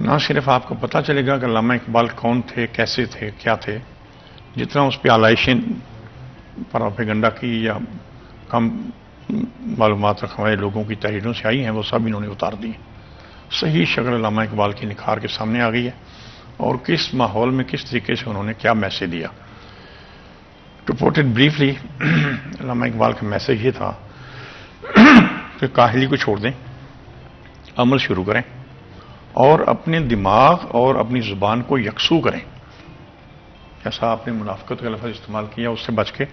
نہ صرف آپ کو پتہ چلے گا کہ علامہ اقبال کون تھے، کیسے تھے، کیا تھے، جتنا اس پہ آلائشیں پروپیگنڈا کی یا کم معلومات رکھنے والے لوگوں کی تحریروں سے آئی ہیں، وہ سب انہوں نے اتار دی. صحیح شکل علامہ اقبال کی نکھار کے سامنے آ گئی ہے، اور کس ماحول میں کس طریقے سے انہوں نے کیا میسج دیا. ٹو پوٹ اٹ بریفلی، علامہ اقبال کا میسج یہ تھا کہ کاہلی کو چھوڑ دیں، عمل شروع کریں، اور اپنے دماغ اور اپنی زبان کو یکسو کریں. جیسا آپ نے منافقت کا لفظ استعمال کیا، اس سے بچ کے،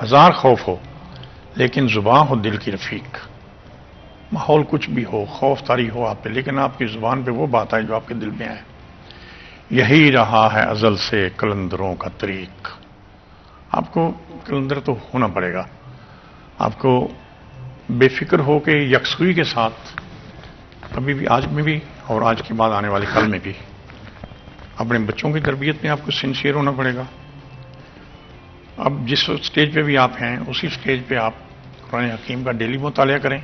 ہزار خوف ہو لیکن زبان ہو دل کی رفیق. ماحول کچھ بھی ہو، خوف طاری ہو آپ پہ، لیکن آپ کی زبان پہ وہ بات آئے جو آپ کے دل میں آئے. یہی رہا ہے ازل سے قلندروں کا طریق. آپ کو قلندر تو ہونا پڑے گا، آپ کو بے فکر ہو کے یکسوئی کے ساتھ کبھی بھی، آج میں بھی اور آج کے بعد آنے والے کل میں بھی، اپنے بچوں کی تربیت میں آپ کو سنسیئر ہونا پڑے گا. اب جس سٹیج پہ بھی آپ ہیں، اسی سٹیج پہ آپ قرآن حکیم کا ڈیلی مطالعہ کریں،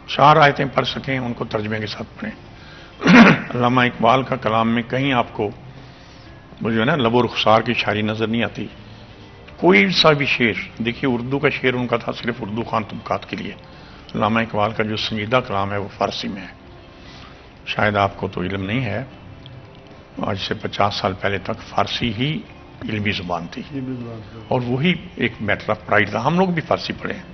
4 آیتیں پڑھ سکیں، ان کو ترجمے کے ساتھ پڑھیں. علامہ اقبال کا کلام میں کہیں آپ کو وہ جو ہے نا لب و رخسار کی شاعری نظر نہیں آتی. کوئی سا بھی شعر دیکھیے، اردو کا شعر ان کا تھا صرف اردو خان طبقات کے لیے. علامہ اقبال کا جو سنجیدہ کلام ہے وہ فارسی میں ہے. شاید آپ کو تو علم نہیں ہے، آج سے 50 سال پہلے تک فارسی ہی علمی زبان تھی، اور وہی ایک میٹر آف پرائڈ تھا. ہم لوگ بھی فارسی پڑھے ہیں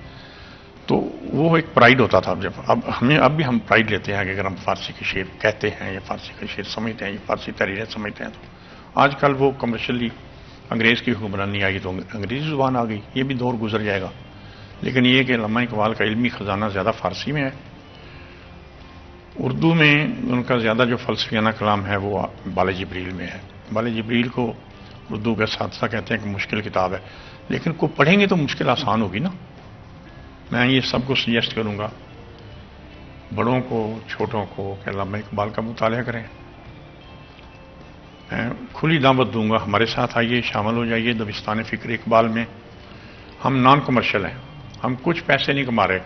تو وہ ایک پرائڈ ہوتا تھا. جب اب بھی ہم پرائڈ لیتے ہیں کہ اگر ہم فارسی کے شعر کہتے ہیں یا فارسی کے شعر سمجھتے ہیں یا فارسی تحریریں سمجھتے ہیں. تو آج کل وہ کمرشلی انگریز کی حکمرانی آئی تو انگریزی زبان آ گئی، یہ بھی دور گزر جائے گا. لیکن یہ کہ علامہ اقبال کا علمی خزانہ زیادہ فارسی میں ہے. اردو میں ان کا زیادہ جو فلسفیانہ کلام ہے وہ بال جبریل میں ہے. بال جبریل کو اردو کے اساتذہ کہتے ہیں کہ مشکل کتاب ہے، لیکن کو پڑھیں گے تو مشکل آسان ہوگی نا. میں یہ سب کو سجیسٹ کروں گا، بڑوں کو، چھوٹوں کو، کہ علامہ اقبال کا مطالعہ کریں. میں کھلی دعوت دوں گا، ہمارے ساتھ آئیے، شامل ہو جائیے دبستان فکر اقبال میں. ہم نان کمرشل ہیں، ہم کچھ پیسے نہیں کما رہے،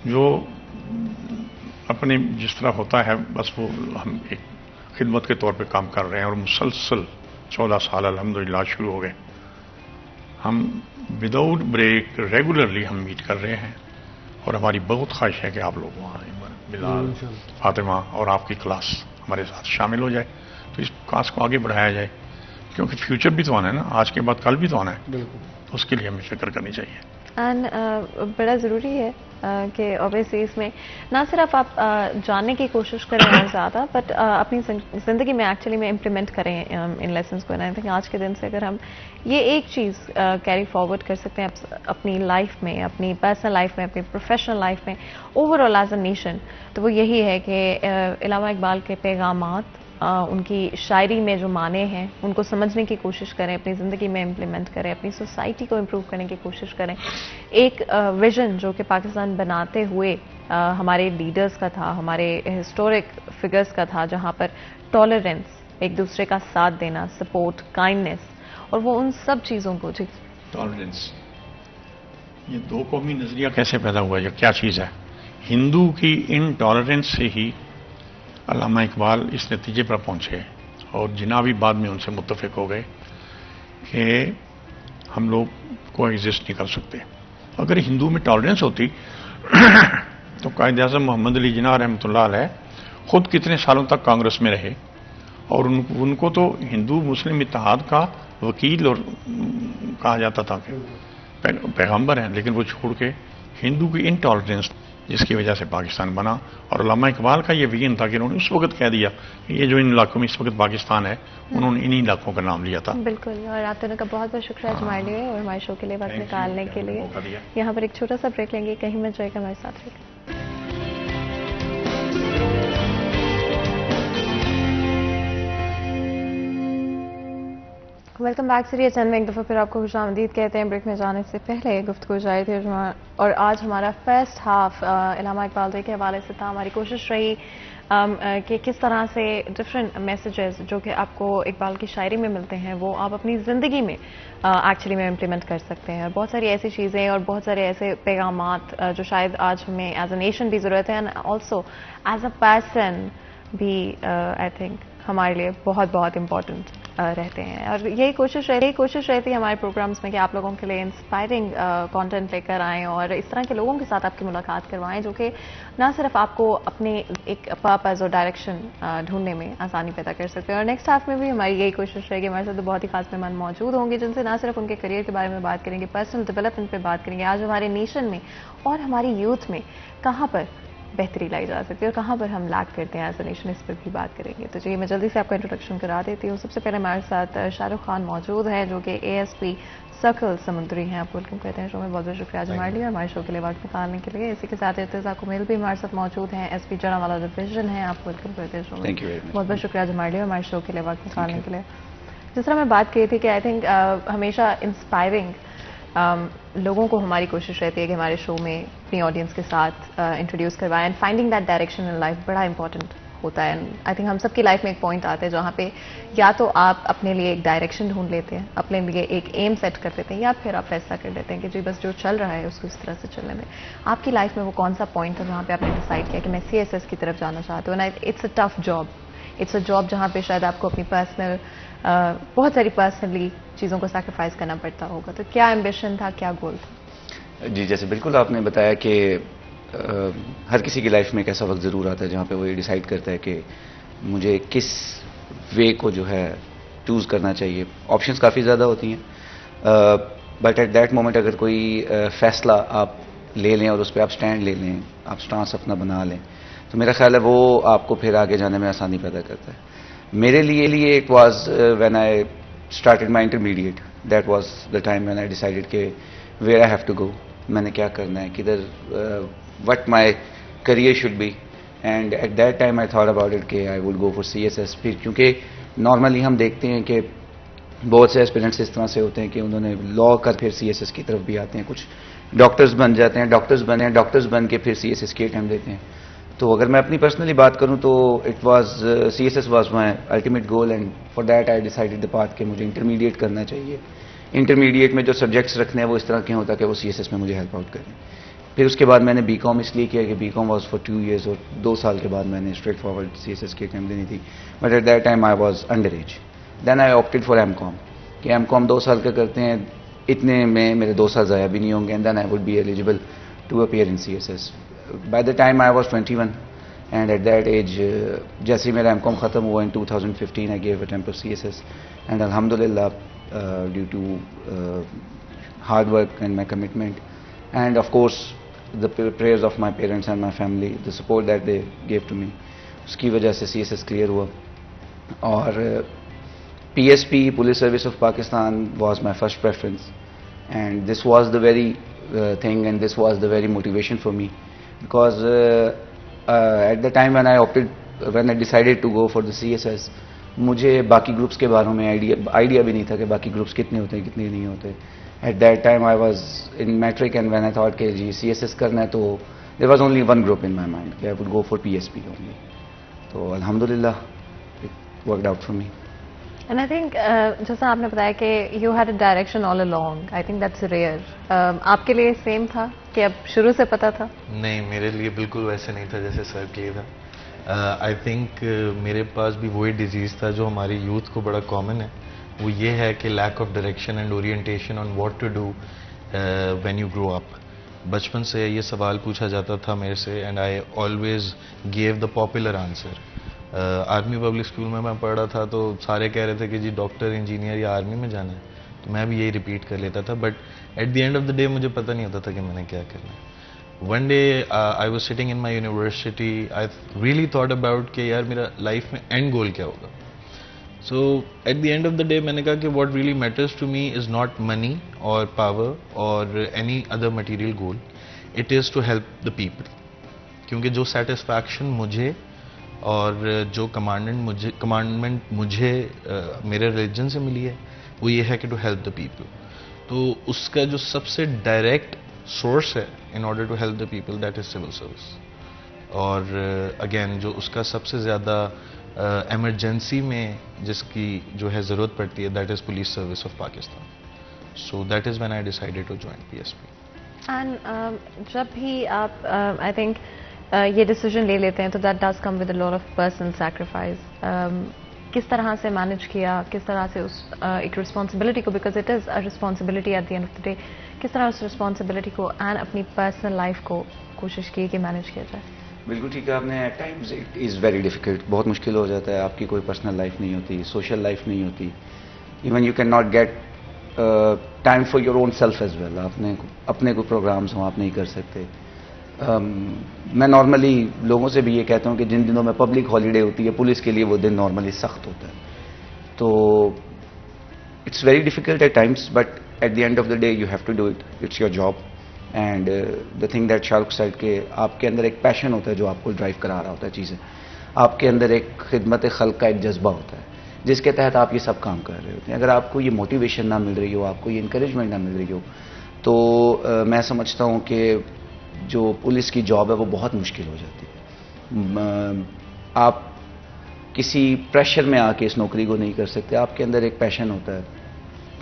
جو اپنے جس طرح ہوتا ہے بس وہ ہم ایک خدمت کے طور پہ کام کر رہے ہیں. اور مسلسل 14 سال الحمدللہ شروع ہو گئے، ہم وداؤٹ بریک ریگولرلی ہم میٹ کر رہے ہیں. اور ہماری بہت خواہش ہے کہ آپ لوگ وہاں بلال، فاطمہ اور آپ کی کلاس ہمارے ساتھ شامل ہو جائے، تو اس کلاس کو آگے بڑھایا جائے، کیونکہ فیوچر بھی تو آنا ہے نا، آج کے بعد کل بھی تو آنا ہے. بالکل. تو اس کے لیے ہمیں فکر کرنی چاہیے. اینڈ بڑا ضروری ہے کہ اوبیسلی اس میں نہ صرف آپ جاننے کی کوشش کریں اور زیادہ، بٹ اپنی زندگی میں ایکچولی میں امپلیمنٹ کریں ان لیسنس کو. آئی تھنک آج کے دن سے اگر ہم یہ ایک چیز کیری فارورڈ کر سکتے ہیں اپنی لائف میں، اپنی پرسنل لائف میں، اپنی پروفیشنل لائف میں، over all as a nation, تو وہ یہی ہے کہ علامہ اقبال کے پیغامات، ان کی شاعری میں جو معنی ہیں ان کو سمجھنے کی کوشش کریں، اپنی زندگی میں امپلیمنٹ کریں، اپنی سوسائٹی کو امپروو کرنے کی کوشش کریں. ایک ویژن جو کہ پاکستان بناتے ہوئے ہمارے لیڈرز کا تھا، ہمارے ہسٹورک فگرز کا تھا، جہاں پر ٹالرنس، ایک دوسرے کا ساتھ دینا، سپورٹ، کائنڈنس، اور وہ ان سب چیزوں کو ٹالرنس، یہ دو قومی نظریہ کیسے پیدا ہوا، یہ کیا چیز ہے؟ ہندو کی انٹالرنس سے ہی علامہ اقبال اس نتیجے پر پہنچے، اور جنابی بعد میں ان سے متفق ہو گئے کہ ہم لوگ کو ایگزسٹ نہیں کر سکتے. اگر ہندو میں ٹالرنس ہوتی تو قائد اعظم محمد علی جناح رحمۃ اللہ علیہ خود کتنے سالوں تک کانگریس میں رہے، اور ان کو تو ہندو مسلم اتحاد کا وکیل اور کہا جاتا تھا کہ پیغمبر ہیں، لیکن وہ چھوڑ کے ہندو کی انٹالرنس جس کی وجہ سے پاکستان بنا. اور علامہ اقبال کا یہ ویژن تھا کہ انہوں نے اس وقت کہہ دیا کہ یہ جو ان علاقوں میں اس وقت پاکستان ہے انہوں نے انہی علاقوں کا نام لیا تھا. بالکل. اور آپ دونوں کا بہت بہت شکریہ ہمارے لیے اور ہمارے شو کے لیے وقت نکالنے کے لیے. یہاں پر ایک چھوٹا سا بریک لیں گے, کہیں مت جائے گا, ہمارے ساتھ رہے گا. Welcome back. سیریز چینل میں ایک دفعہ پھر آپ کو خوش آمدید کہتے ہیں. بریک میں جانے سے پہلے گفتگو جاری تھی اور آج ہمارا فرسٹ ہاف علامہ اقبال ڈے کے حوالے سے تھا. ہماری کوشش رہی کہ کس طرح سے ڈفرینٹ میسیجز جو کہ آپ کو اقبال کی شاعری میں ملتے ہیں وہ آپ اپنی زندگی میں ایکچولی میں امپلیمنٹ کر سکتے ہیں. اور بہت ساری ایسی چیزیں اور بہت سارے ایسے پیغامات جو شاید آج ہمیں ایز اے نیشن بھی ضرورت ہے, and also as a person بھی آئی تھنک ہمارے لیے بہت بہت امپورٹنٹ رہتے ہیں. اور یہی کوشش رہتی ہے ہمارے پروگرامز میں کہ آپ لوگوں کے لیے انسپائرنگ کانٹینٹ لے کر آئیں اور اس طرح کے لوگوں کے ساتھ آپ کی ملاقات کروائیں جو کہ نہ صرف آپ کو اپنے ایک پرپز اور ڈائریکشن ڈھونڈنے میں آسانی پیدا کر سکتے ہیں. اور نیکسٹ ہاف میں بھی ہماری یہی کوشش رہے گی. ہمارے ساتھ بہت ہی خاص مہمان موجود ہوں گے جن سے نہ صرف ان کے کریئر کے بارے میں بات کریں گے, پرسنل ڈیولپمنٹ پہ بات کریں گے, آج ہمارے نیشن میں اور ہماری یوتھ میں کہاں پر بہتری لائی جا سکتی ہے اور کہاں پر ہم لیک کرتے ہیں ایز اے نیشن, اس پر بھی بات کریں گے. تو چلیے میں جلدی سے آپ کا انٹروڈکشن کرا دیتی ہوں. سب سے پہلے ہمارے ساتھ شاہ رخ خان موجود ہیں جو کہ ASP سرکل سمندری ہیں. آپ ویلکم کہتے ہیں شو میں. بہت بہت شکریہ آج ہمارے لیے اور ہمارے شو کے لیے وقت نکالنے کے لیے. اسی کے ساتھ ارتضیٰ کمیل بھی ہمارے ساتھ موجود ہیں, SP جڑاوالا ڈویژن ہیں. آپ ویلکم کہتے ہیں شو میں. بہت بہت شکریہ آج ہمارے لیے اور ہمارے شو کے لیے وقت نکالنے کے لیے. جس طرح میں بات کی تھی کہ آئی تھنک ہمیشہ انسپائرنگ لوگوں کو ہماری کوشش رہتی ہے کہ ہمارے شو میں اپنی آڈینس کے ساتھ انٹروڈیوس کروائیں. And finding that direction in life بڑا امپورٹنٹ ہوتا ہے. اینڈ آئی تھنک ہم سب کی لائف میں ایک پوائنٹ آتا ہے جہاں پہ یا تو آپ اپنے لیے ایک ڈائریکشن ڈھونڈ لیتے ہیں, اپنے لیے ایک ایم سیٹ کر دیتے ہیں, یا پھر آپ فیصلہ کر لیتے ہیں کہ جی بس جو چل رہا ہے اس کو اس طرح سے چلنے میں. آپ کی لائف میں وہ کون سا پوائنٹ ہے جہاں پہ آپ نے ڈیسائڈ کیا کہ میں CSS کی طرف جانا چاہتا ہوں. It's a tough job, it's a job جہاں پہ شاید آپ کو اپنی پرسنل بہت ساری پرسنلی چیزوں کو سیکریفائز کرنا پڑتا ہوگا. تو کیا ایمبیشن تھا, کیا گول تھا؟ جی جیسے بالکل آپ نے بتایا کہ ہر کسی کی لائف میں ایک ایسا وقت ضرور آتا ہے جہاں پہ وہ یہ ڈیسائیڈ کرتا ہے کہ مجھے کس وے کو جو ہے چوز کرنا چاہیے. آپشنس کافی زیادہ ہوتی ہیں بٹ ایٹ دیٹ مومنٹ اگر کوئی فیصلہ آپ لے لیں اور اس پہ آپ سٹینڈ لے لیں, آپ سٹانس اپنا بنا لیں, تو میرا خیال ہے وہ آپ کو پھر آگے جانے میں آسانی پیدا کرتا ہے. میرے لیے it was when I started my intermediate, that was the time when I decided کہ where I have to go, میں نے کیا کرنا ہے, کدھر what my career should be. And at that time I thought about it کہ I will go for CSS. پھر کیونکہ نارملی ہم دیکھتے ہیں کہ بہت سے اسپیرنٹس اس طرح سے ہوتے ہیں کہ انہوں نے لا کر پھر CSS کی طرف بھی آتے ہیں, کچھ ڈاکٹرز بن جاتے ہیں, ڈاکٹرز بن کے پھر CSS کی اٹیمپٹ دیتے ہیں. تو اگر میں اپنی پرسنلی بات کروں تو CSS was my ultimate goal, and for that I decided the path کہ مجھے انٹرمیڈیٹ کرنا چاہیے. انٹرمیڈیٹ میں جو سبجیکٹس رکھنے ہیں وہ اس طرح کے ہوتا کہ وہ CSS میں مجھے ہیلپ آؤٹ کریں. پھر اس کے بعد میں نے BCom اس لیے کیا کہ BCom واز فار 2 years, اور 2 سال کے بعد میں نے اسٹریٹ فارورڈ CSS کی اٹیمپٹ دینی تھی. But at that time I was under age. Then I opted for M.Com کہ M.Com 2 سال کا کرتے ہیں, اتنے میں میرے 2 سال ضائع بھی نہیں ہوں گے, and then I would be eligible to appear in CSS. By the time I was 21, and at that age جیسے ہی میرا M.Com ختم ہوا in 2015 I gave attempt of CSS, and الحمد للہ due to hard work and my commitment and of course the prayers of my parents and my family, the support that they gave to me, اس کی وجہ سے CSS clear ہوا. اور PSP Police Service of Pakistan was my first preference, and this was the very thing, and this was the very motivation for me, because at the time when I decided to go for the CSS, مجھے باقی groups کے بارے میں idea بھی نہیں تھا کہ باقی گروپس کتنے ہوتے ہیں کتنے نہیں ہوتے. At that time I was in matric, and when I thought کہ جی CSS کرنا ہے تو there was only one group in my mind کہ I would go for PSP only. تو الحمدللہ it worked out for me. And I think جیسا آپ نے بتایا کہ you had a direction all along. I think that's rare. آپ کے لیے سیم تھا کہ اب شروع سے پتا تھا؟ نہیں, میرے لیے بالکل ویسے نہیں تھا جیسے سر کے لیے تھا. آئی تھنک میرے پاس بھی وہی ڈیزیز تھا جو ہماری یوتھ کو بڑا کامن ہے. وہ یہ ہے کہ lack of direction and orientation on what to do when you grow up. بچپن سے یہ سوال پوچھا جاتا تھا میرے سے, and I always gave the popular answer. Army public school میں پڑھ رہا تھا تو سارے کہہ رہے تھے کہ جی ڈاکٹر, انجینئر یا آرمی میں جانا ہے, تو میں بھی یہی ریپیٹ کر لیتا تھا. But at the end of the day مجھے پتہ نہیں ہوتا تھا کہ میں نے کیا کرنا ہے. One day I was sitting in my university, I really thought about کہ یار میرا لائف میں اینڈ گول کیا ہوگا. So at the end of the day میں نے کہا کہ what really matters to me is not money اور پاور اور any other material goal, it is to help the people. کیونکہ جو سیٹسفیکشن مجھے اور جو کمانڈمنٹ مجھے میرے ریلیجن سے ملی ہے وہ یہ ہے کہ ٹو ہیلپ دا پیپل. تو اس کا جو سب سے ڈائریکٹ سورس ہے in order to help the people, that is civil service. اور اگین جو اس کا سب سے زیادہ ایمرجنسی میں جس کی جو ہے ضرورت پڑتی ہے, that is police service of Pakistan. So that is when I decided to join PSP. And جب بھی آپ آئی تھنک یہ ڈیسیجن لے لیتے ہیں تو that does come with a lot of personal sacrifice. کس طرح سے مینیج کیا, کس طرح سے اس ایک رسپانسبلٹی کو, because it is a responsibility at the end of the day, کس طرح اس رسپانسبلٹی کو اینڈ اپنی پرسنل لائف کو کوشش کی کہ مینیج کیا جائے؟ بالکل ٹھیک ہے آپ نے. At times it is very difficult, بہت مشکل ہو جاتا ہے. آپ کی کوئی پرسنل لائف نہیں ہوتی, سوشل لائف نہیں ہوتی, even you can not get time for your own self as well. آپ نے اپنے کوئی پروگرامس ہوں آپ نہیں کر سکتے. میں نارملی لوگوں سے بھی یہ کہتا ہوں کہ جن دنوں میں پبلک ہالیڈے ہوتی ہے پولیس کے لیے وہ دن نارملی سخت ہوتا ہے. تو it's very difficult at times, but at the end of the day you have to do it, it's your job. And the thing that Shah Rukh said کہ آپ کے اندر ایک پیشن ہوتا ہے جو آپ کو ڈرائیو کرا رہا ہوتا ہے چیزیں. آپ کے اندر ایک خدمت خلق کا ایک جذبہ ہوتا ہے جس کے تحت آپ یہ سب کام کر رہے ہوتے ہیں. اگر آپ کو یہ موٹیویشن نہ مل رہی ہو, آپ کو یہ انکریجمنٹ نہ مل رہی ہو, تو میں سمجھتا ہوں کہ جو پولیس کی جاب ہے وہ بہت مشکل ہو جاتی ہے. آپ کسی پریشر میں آ کے اس نوکری کو نہیں کر سکتے. آپ کے اندر ایک پیشن ہوتا ہے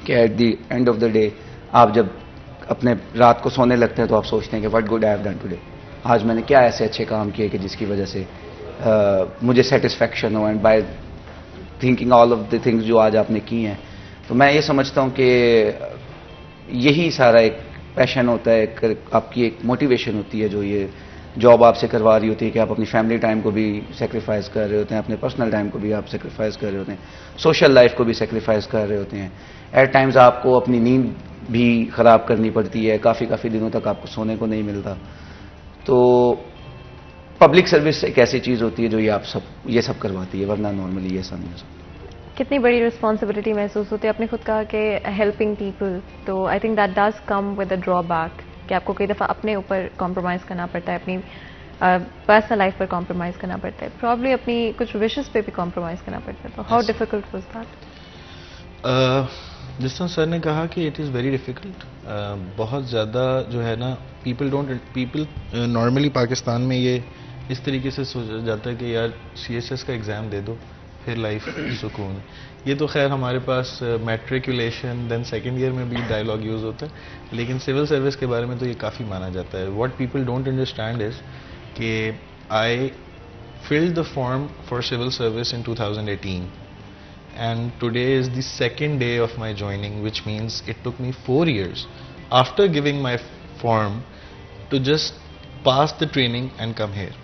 کہ at the end of the day آپ جب اپنے رات کو سونے لگتے ہیں تو آپ سوچتے ہیں کہ what good I have done today, آج میں نے کیا ایسے اچھے کام کیے کہ جس کی وجہ سے مجھے satisfaction who. And by thinking all of the things جو آج آپ نے کی ہیں, تو میں یہ سمجھتا ہوں کہ یہی سارا ایک پیشن ہوتا ہے, آپ کی ایک موٹیویشن ہوتی ہے جو یہ جاب آپ سے کروا رہی ہوتی ہے کہ آپ اپنی فیملی ٹائم کو بھی سیکریفائز کر رہے ہوتے ہیں, اپنے پرسنل ٹائم کو بھی آپ سیکریفائز کر رہے ہوتے ہیں, سوشل لائف کو بھی سیکریفائز کر رہے ہوتے ہیں. ایٹ ٹائمز آپ کو اپنی نیند بھی خراب کرنی پڑتی ہے, کافی دنوں تک آپ کو سونے کو نہیں ملتا. تو پبلک سروس ایک ایسی چیز ہوتی ہے جو یہ سب کرواتی ہے, ورنہ نارملی ایسا نہیں ہو سکتا. کتنی بڑی رسپانسبلٹی محسوس ہوتی ہے؟ آپ نے خود کہا کہ ہیلپنگ پیپل, تو I think that does come with a draw back کہ آپ کو کئی دفعہ اپنے اوپر کمپرومائز کرنا پڑتا ہے, اپنی پرسنل لائف پر کمپرومائز کرنا پڑتا ہے, پرابلی اپنی کچھ وشز پہ بھی کمپرومائز کرنا پڑتا ہے. تو ہاؤ ڈیفیکلٹ واز دیٹ؟ جس طرح سر نے کہا کہ اٹ از ویری ڈیفیکلٹ. بہت زیادہ جو ہے نا پیپل نارملی پاکستان میں یہ اس طریقے سے سوچا جاتا ہے کہ یار CSS کا ایگزام دے دو پھر لائف سکون. یہ تو خیر ہمارے پاس میٹریکولیشن دین سیکنڈ ایئر میں بھی ڈائلاگ یوز ہوتا ہے, لیکن سول سروس کے بارے میں تو یہ کافی مانا جاتا ہے. What people don't understand is کہ I filled the form for civil service in 2018 and today is the second day of my joining, which means it took me 4 years after giving my form to just pass the training and come here,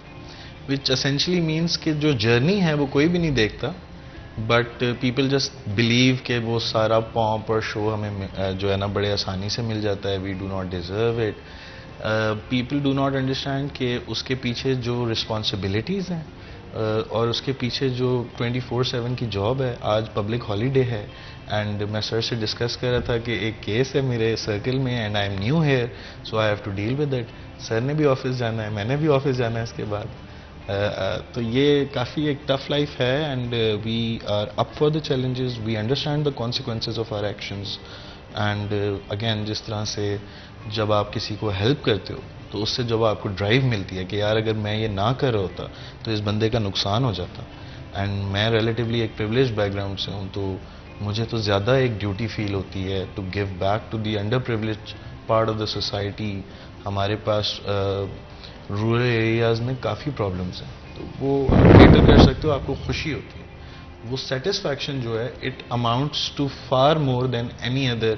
which essentially means کہ جو journey ہے وہ کوئی بھی نہیں دیکھتا, but people just believe کہ وہ سارا pomp اور show ہمیں جو ہے نا بڑے آسانی سے مل جاتا ہے. We do not deserve it. People do not understand کہ اس کے پیچھے جو responsibilities ہیں اور اس کے پیچھے جو 24/7 کی جاب ہے. آج پبلک ہالیڈے ہے اینڈ میں سر سے ڈسکس کر رہا تھا کہ ایک کیس ہے میرے سرکل میں and I am new here, so I have to deal with it. Sir نے بھی آفس جانا ہے, میں نے بھی آفس جانا ہے اس کے بعد. تو یہ کافی ایک ٹف لائف ہے and we are up for the challenges, we understand the consequences of our actions. And again جس طرح سے جب آپ کسی کو ہیلپ کرتے ہو تو اس سے جب آپ کو ڈرائیو ملتی ہے کہ یار اگر میں یہ نہ کر رہا ہوتا تو اس بندے کا نقصان ہو جاتا. اینڈ میں ریلیٹیولی ایک پریولیج بیک گراؤنڈ سے ہوں, تو مجھے تو زیادہ ایک ڈیوٹی فیل ہوتی ہے to give back to the under privilege part of the society. ہمارے پاس رورل ایریاز میں کافی پرابلمس ہیں, تو وہ آپ کیٹر کر سکتے ہو, آپ کو خوشی ہوتی ہے. وہ سیٹسفیکشن جو ہے it amounts to far more than any other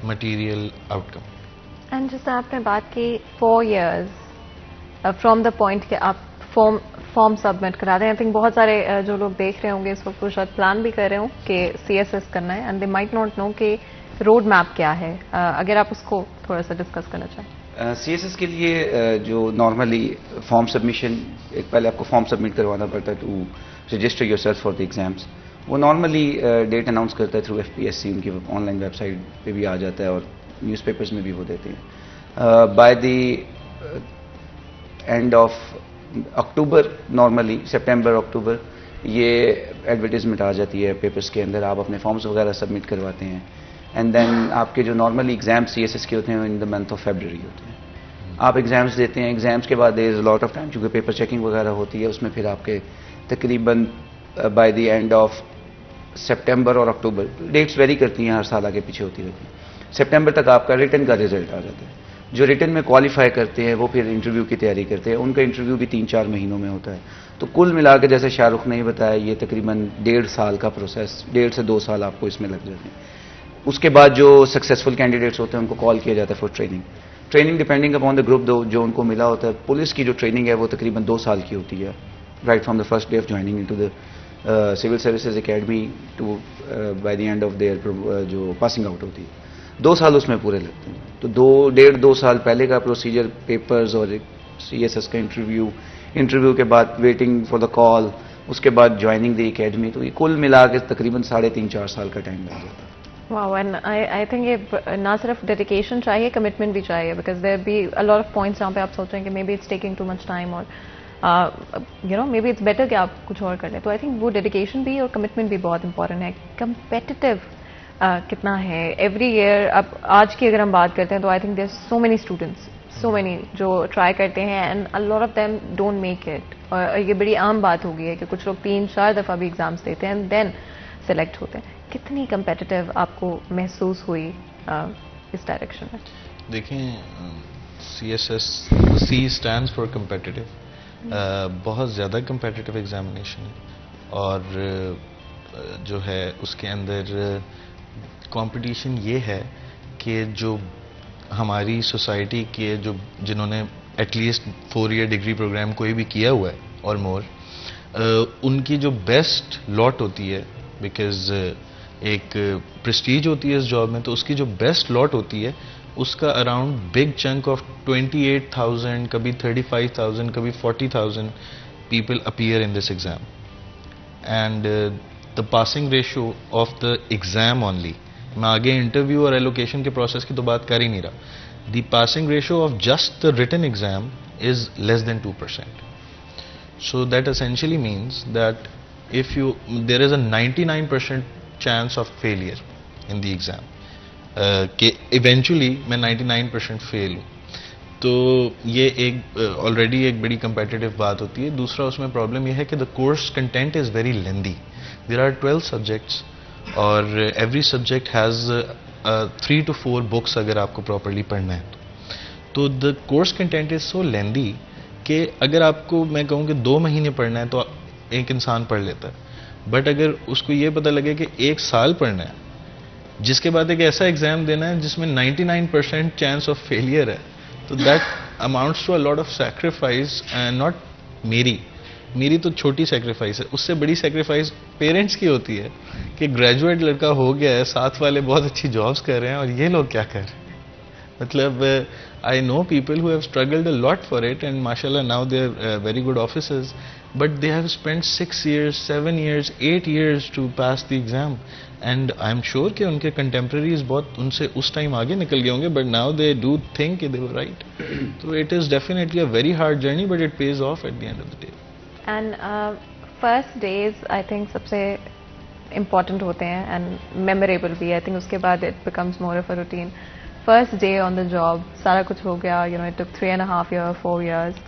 material outcome. And جیسے آپ نے بات کی 4 years فرام دا پوائنٹ کہ آپ فارم سبمٹ کرا دیں, آئی تھنک بہت سارے جو لوگ دیکھ رہے ہوں گے اس وقت وہ شاید پلان بھی کر رہے ہوں کہ CSS کرنا ہے and they might not know کہ روڈ میپ کیا ہے. اگر آپ اس کو تھوڑا سا ڈسکس کرنا چاہیں. سی ایس ایس کے لیے جو نارملی فارم سبمیشن، ایک پہلے آپ کو فارم سبمٹ کروانا پڑتا ہے to register yourself for the exams. وہ نارملی ڈیٹ اناؤنس کرتا ہے تھرو FPSC، ان کی آن لائن ویب سائٹ پہ بھی آ جاتا ہے اور نیوز پیپرز میں بھی وہ دیتے ہیں. By the end of October, normally September October, یہ ایڈورٹیزمنٹ آ جاتی ہے پیپرز کے اندر. آپ اپنے فارمز وغیرہ سبمٹ کرواتے ہیں اینڈ دین آپ کے جو نارملی ایگزام CSS کے ہوتے ہیں ان دا منتھ آف فیبرری ہوتے ہیں. آپ ایگزامس دیتے ہیں، ایگزامس کے بعد دیر از لاٹ آف ٹائم، چونکہ پیپر چیکنگ وغیرہ ہوتی ہے، اس میں پھر آپ کے تقریباً by the end of September اور اکتوبر، ڈیٹس ویری کرتی ہیں، ہر سال آگے پیچھے ہوتی رہتی ہیں، سپٹمبر تک آپ کا ریٹن کا رزلٹ آ جاتا ہے. جو ریٹن میں کوالیفائی کرتے ہیں وہ پھر انٹرویو کی تیاری کرتے ہیں. ان کا انٹرویو بھی 3-4 مہینوں میں ہوتا ہے. تو کل ملا کے جیسے شاہ رخ نے بتایا، یہ تقریباً 1.5 سال کا پروسیس، 1.5 سے 2 سال آپ کو اس میں لگ جاتے ہیں. اس کے بعد جو سکسیزفل کینڈیڈیٹس ہوتے ہیں ان کو کال کیا جاتا ہے for training. Training depending upon the group جو ان کو ملا ہوتا ہے. پولیس کی جو ٹریننگ ہے وہ تقریباً 2 سال کی ہوتی ہے، right from the first day of joining into the civil services academy to by the end of their جو پاسنگ آؤٹ ہوتی ہے. 2 سال اس میں پورے لگتے ہیں. تو 1.5-2 سال پہلے کا پروسیجر، پیپرز اور CSS کا انٹرویو کے بعد ویٹنگ فار دا کال، اس کے بعد جوائننگ دی اکیڈمی. تو یہ کل ملا کے تقریباً 3.5-4 سال کا ٹائم لگ جاتا ہے. واو، اینڈ آئی تھنک یہ نہ صرف ڈیڈیکیشن چاہیے، کمٹمنٹ بھی چاہیے، because there be a lot of points جہاں پہ آپ سوچ رہے ہیں کہ maybe it's taking too much time, اور مے بی اٹس بیٹر کہ آپ کچھ اور کر لیں. تو آئی تھنک وہ ڈیڈیکیشن بھی اور کمٹمنٹ بھی بہت امپورٹنٹ ہے. کمپیٹیٹو کتنا ہے ایوری ایئر؟ اب آج کی اگر ہم بات کرتے ہیں تو I think there so many students, so many جو ٹرائی کرتے ہیں and a lot of them don't make it. اور یہ بڑی عام بات ہو گئی ہے کہ کچھ لوگ 3-4 دفعہ بھی ایگزامس دیتے ہیں اینڈ دین سلیکٹ ہوتے ہیں. کتنی کمپیٹیٹو آپ کو محسوس ہوئی اس ڈائریکشن میں؟ دیکھیں، CSS C stands for competitive. بہت زیادہ کمپیٹیٹو ایگزامینیشن ہے، اور جو ہے اس کے اندر کمپٹیشن یہ ہے کہ جو ہماری سوسائٹی کے جنہوں نے at least 4 year degree program کوئی بھی کیا ہوا ہے اور مور، ان کی جو بیسٹ لاٹ ہوتی ہے، بیکاز ایک پریسٹیج ہوتی ہے اس جاب میں، تو اس کی جو بیسٹ لاٹ ہوتی ہے اس کا اراؤنڈ بگ چنک آف 28,000، کبھی 35,000، کبھی 40,000 people appear in this exam. And the passing ratio of the exam only, میں آگے انٹرویو اور ایلوکیشن کے پروسیس کی تو بات کر ہی نہیں رہا. The passing ratio of just the written exam is less than 2%. So that essentially means that there is a 99% chance of failure in the exam. کہ ایونچولی میں 99% فیل ہوں. تو یہ ایک آلریڈی ایک بڑی کمپیٹیٹو بات ہوتی ہے. دوسرا اس میں پرابلم یہ ہے کہ the course content is very lengthy. There are 12 subjects اور every subject has 3 to 4 books اگر آپ کو پراپرلی پڑھنا ہے تو دا کورس کنٹینٹ از سو لیندی کہ اگر آپ کو میں کہوں کہ 2 مہینے پڑھنا ہے تو ایک انسان پڑھ لیتا ہے. بٹ اگر اس کو یہ پتہ لگے کہ 1 سال پڑھنا ہے، جس کے بعد ایک ایسا ایگزام دینا ہے جس میں 99% چانس آف فیلئر ہے، تو that amounts to a lot of sacrifice. And not میری تو چھوٹی سیکریفائز ہے، اس سے بڑی سیکریفائز پیرنٹس کی ہوتی ہے کہ گریجویٹ لڑکا ہو گیا ہے، ساتھ والے بہت اچھی جابس کر رہے ہیں اور یہ لوگ کیا کر رہے ہیں. مطلب I know people who have struggled a lot for it, and mashallah now they're very good officers, but they have spent 6 years, 7 years, 8 years to pass the exam, and I'm sure کہ ان کے contemporaries بہت ان سے اس time آگے نکل گئے ہوں گے, but now they do think they were right. So it is definitely a very hard journey, but it pays off at the end of the day. And first days I think سب سے important ہوتے ہیں and memorable بھی. I think اس کے بعد it becomes more of a routine. First day on the job, سارا کچھ ہو گیا, it took 3.5 years, 4 years,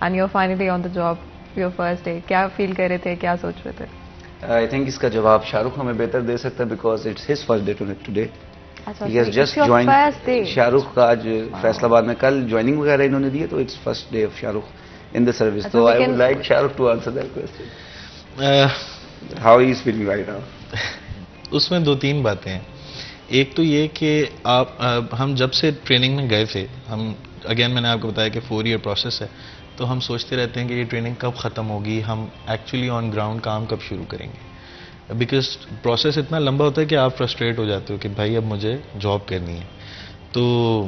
and you're finally on the job, your first day. کیا فیل کر رہے تھے, کیا سوچ رہے تھے؟ I think اس کا جواب شاہ رخ ہمیں بہتر دے سکتا ہے because it's his first day today. He has just joined. Shah Rukh کا آج فیصل آباد میں کل جوائننگ وغیرہ انہوں نے دی ہے, تو it's first day of Shah Rukh in the service. So I would like Shah Rukh to answer that question. How he is feeling right now? اس میں 2-3 باتیں ہیں. ایک تو یہ کہ ہم جب سے ٹریننگ میں گئے تھے, ہم اگین میں نے آپ کو بتایا کہ 4 ایئر پروسیس ہے, تو ہم سوچتے رہتے ہیں کہ یہ ٹریننگ کب ختم ہوگی, ہم ایکچولی آن گراؤنڈ کام کب شروع کریں گے, بیکاز پروسیس اتنا لمبا ہوتا ہے کہ آپ فرسٹریٹ ہو جاتے ہو کہ بھائی اب مجھے جاب کرنی ہے. تو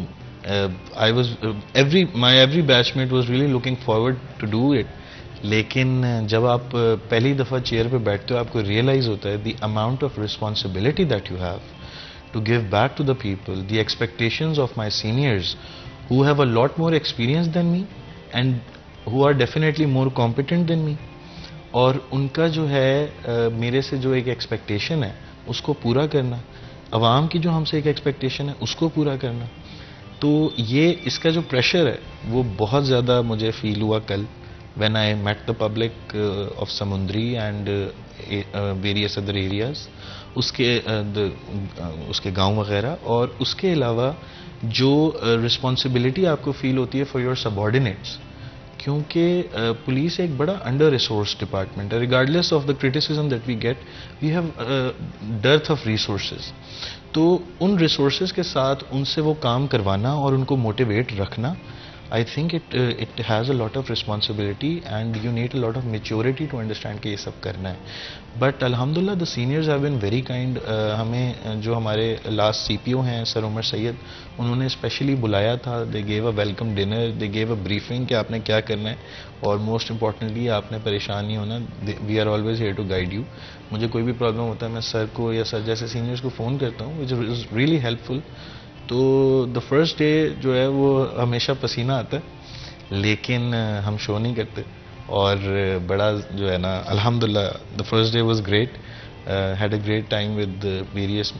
my every batchmate was really looking forward to do it. لیکن جب آپ پہلی دفعہ چیئر پہ بیٹھتے ہو آپ کو ریئلائز ہوتا ہے the amount of responsibility that you have to give back to the people, the expectations of my seniors who have a lot more experience than me and who are definitely more competent than me, اور ان کا جو ہے میرے سے جو ایک expectation ہے اس کو پورا کرنا, عوام کی جو ہم سے ایک ایکسپیکٹیشن ہے اس کو پورا کرنا, تو یہ اس کا جو پریشر ہے وہ بہت زیادہ مجھے فیل ہوا کل when I met the public of Samundri and various other areas, اس کے گاؤں وغیرہ, اور اس کے علاوہ جو رسپانسبلٹی آپ کو فیل ہوتی ہے فار یور سبارڈینیٹس, کیونکہ پولیس ایک بڑا انڈر ریسورس ڈپارٹمنٹ ہے. Regardless of the criticism that we get, we have dearth of resources, تو ان ریسورسز کے ساتھ ان سے وہ کام کروانا اور ان کو موٹیویٹ رکھنا, I think it has a lot of responsibility and you need a lot of maturity to understand کہ یہ سب کرنا ہے. But الحمدللہ the seniors have been very kind. ہمیں جو ہمارے last CPO ہیں سر عمر سید, انہوں نے اسپیشلی بلایا تھا. they gave a welcome dinner, they gave a briefing کہ آپ نے کیا کرنا ہے, اور most importantly آپ نے پریشان نہیں ہونا, we are always here to guide you. مجھے کوئی بھی پرابلم ہوتا ہے میں سر کو یا سر جیسے سینئرس کو فون کرتا ہوں, which is really helpful. تو دا فرسٹ ڈے جو ہے وہ ہمیشہ پسینہ آتا ہے, لیکن ہم شو نہیں کرتے, اور بڑا جو ہے نا الحمدللہ the first day was great, had a great time with various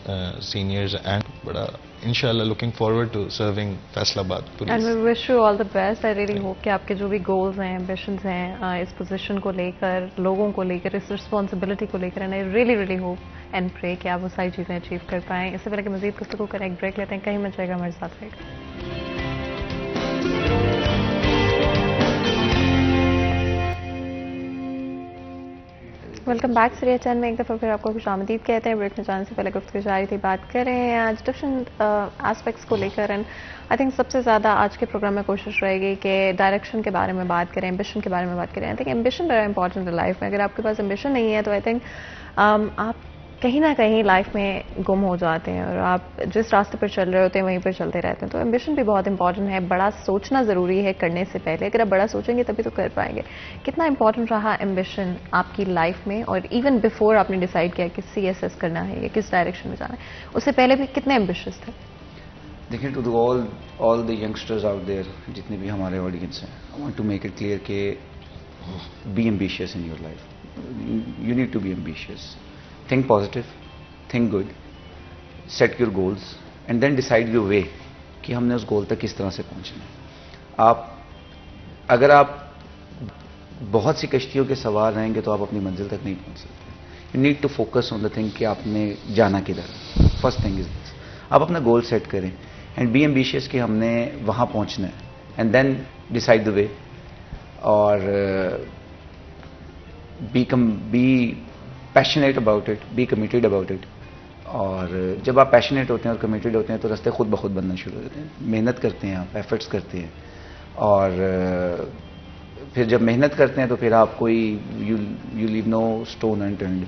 seniors, and بڑا انشاءاللہ looking forward to serving Faisalabad police. And we wish you all the best. I really hope کہ آپ کے جو بھی گولز ہیں, ایمبیشنز ہیں اس position کو لے کر, لوگوں کو لے کر, اس رسپانسبلٹی کو لے کر, and I really hope and پرے کہ آپ وہ ساری چیزیں اچیو کر پائیں. اس سے پہلے کہ مزید گفتگو کریں ایک بریک لیتے ہیں, کہیں مت جائے گا, ہمارے ساتھ رہے گا. Welcome back. سریہ چند میں ایک دفعہ پھر آپ کو خوش آمدید کہتے ہیں. بریک میں جانے سے پہلے گفتگو جاری تھی, بات کر رہے ہیں آج ڈفرینٹ ایسپیکٹس کو لے کر, اینڈ آئی تھنک سب سے زیادہ آج کے پروگرام میں کوشش رہے گی کہ ڈائریکشن کے بارے میں بات کریں, ایمبیشن کے بارے میں بات کریں. آئی تھنک ایمبیشن بڑا امپورٹنٹ ہے لائف میں. اگر آپ کے پاس ایمبیشن نہیں ہے تو آئی تھنک آپ کہیں نہ کہیں لائف میں گم ہو جاتے ہیں, اور آپ جس راستے پر چل رہے ہوتے ہیں وہیں پر چلتے رہتے ہیں. تو ایمبیشن بھی بہت امپورٹنٹ ہے. بڑا سوچنا ضروری ہے کرنے سے پہلے. اگر آپ بڑا سوچیں گے تبھی تو کر پائیں گے. کتنا امپورٹنٹ رہا ایمبیشن آپ کی لائف میں, اور ایون بیفور آپ نے ڈیسائیڈ کیا کہ CSS کرنا ہے یا کس ڈائریکشن میں جانا ہے, اس سے پہلے بھی کتنے ایمبیشیس تھے؟ دیکھیں, to all the youngsters out there, جتنے بھی ہمارے آڈینس ہیں, I want to make it clear کہ be ambitious in your life. You need to be ambitious. Think positive, think good, set your goals, and then decide your way کہ ہم نے اس گول تک کس طرح سے پہنچنا ہے. اگر آپ بہت سی کشتیوں کے سوار رہیں گے تو آپ اپنی منزل تک نہیں پہنچ سکتے. You need to focus on the thing کہ آپ نے جانا کدھر. فرسٹ تھنگ از دس, آپ اپنا گول سیٹ کریں اینڈ بی ایمبیشیس کہ ہم نے وہاں پہنچنا ہے, and then decide the way, اور be passionate about it, be committed about it. اور جب آپ پیشنیٹ ہوتے ہیں اور کمیٹیڈ ہوتے ہیں تو راستے خود بخود بننا شروع ہو جاتے ہیں. محنت کرتے ہیں آپ, ایفرٹس کرتے ہیں, اور پھر جب محنت کرتے ہیں تو پھر آپ کوئی یو لیو نو اسٹون انٹرنڈ,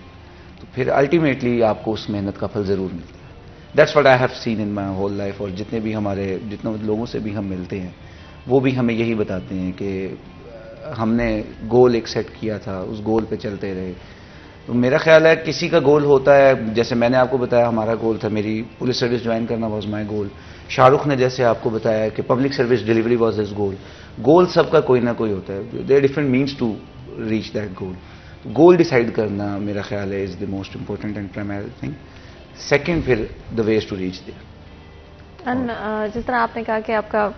تو پھر الٹیمیٹلی آپ کو اس محنت کا پھل ضرور ملتا ہے. That's what I have seen in my whole life. اور جتنے لوگوں سے بھی ہم ملتے ہیں وہ بھی ہمیں یہی بتاتے ہیں کہ ہم نے گول ایک سیٹ کیا تھا, اس گول پہ چلتے رہے. تو میرا خیال ہے کسی کا گول ہوتا ہے, جیسے میں نے آپ کو بتایا ہمارا گول تھا, میری پولیس سروس جوائن کرنا was my goal. Shah Rukh نے جیسے آپ کو بتایا کہ public service delivery was his goal. Goal سب کا کوئی نہ کوئی ہوتا ہے. There are different means to reach that goal. Goal decide کرنا میرا خیال ہے is the most important and primary thing. Second پھر the ways to reach there. And جس طرح آپ نے کہا کہ آپ کا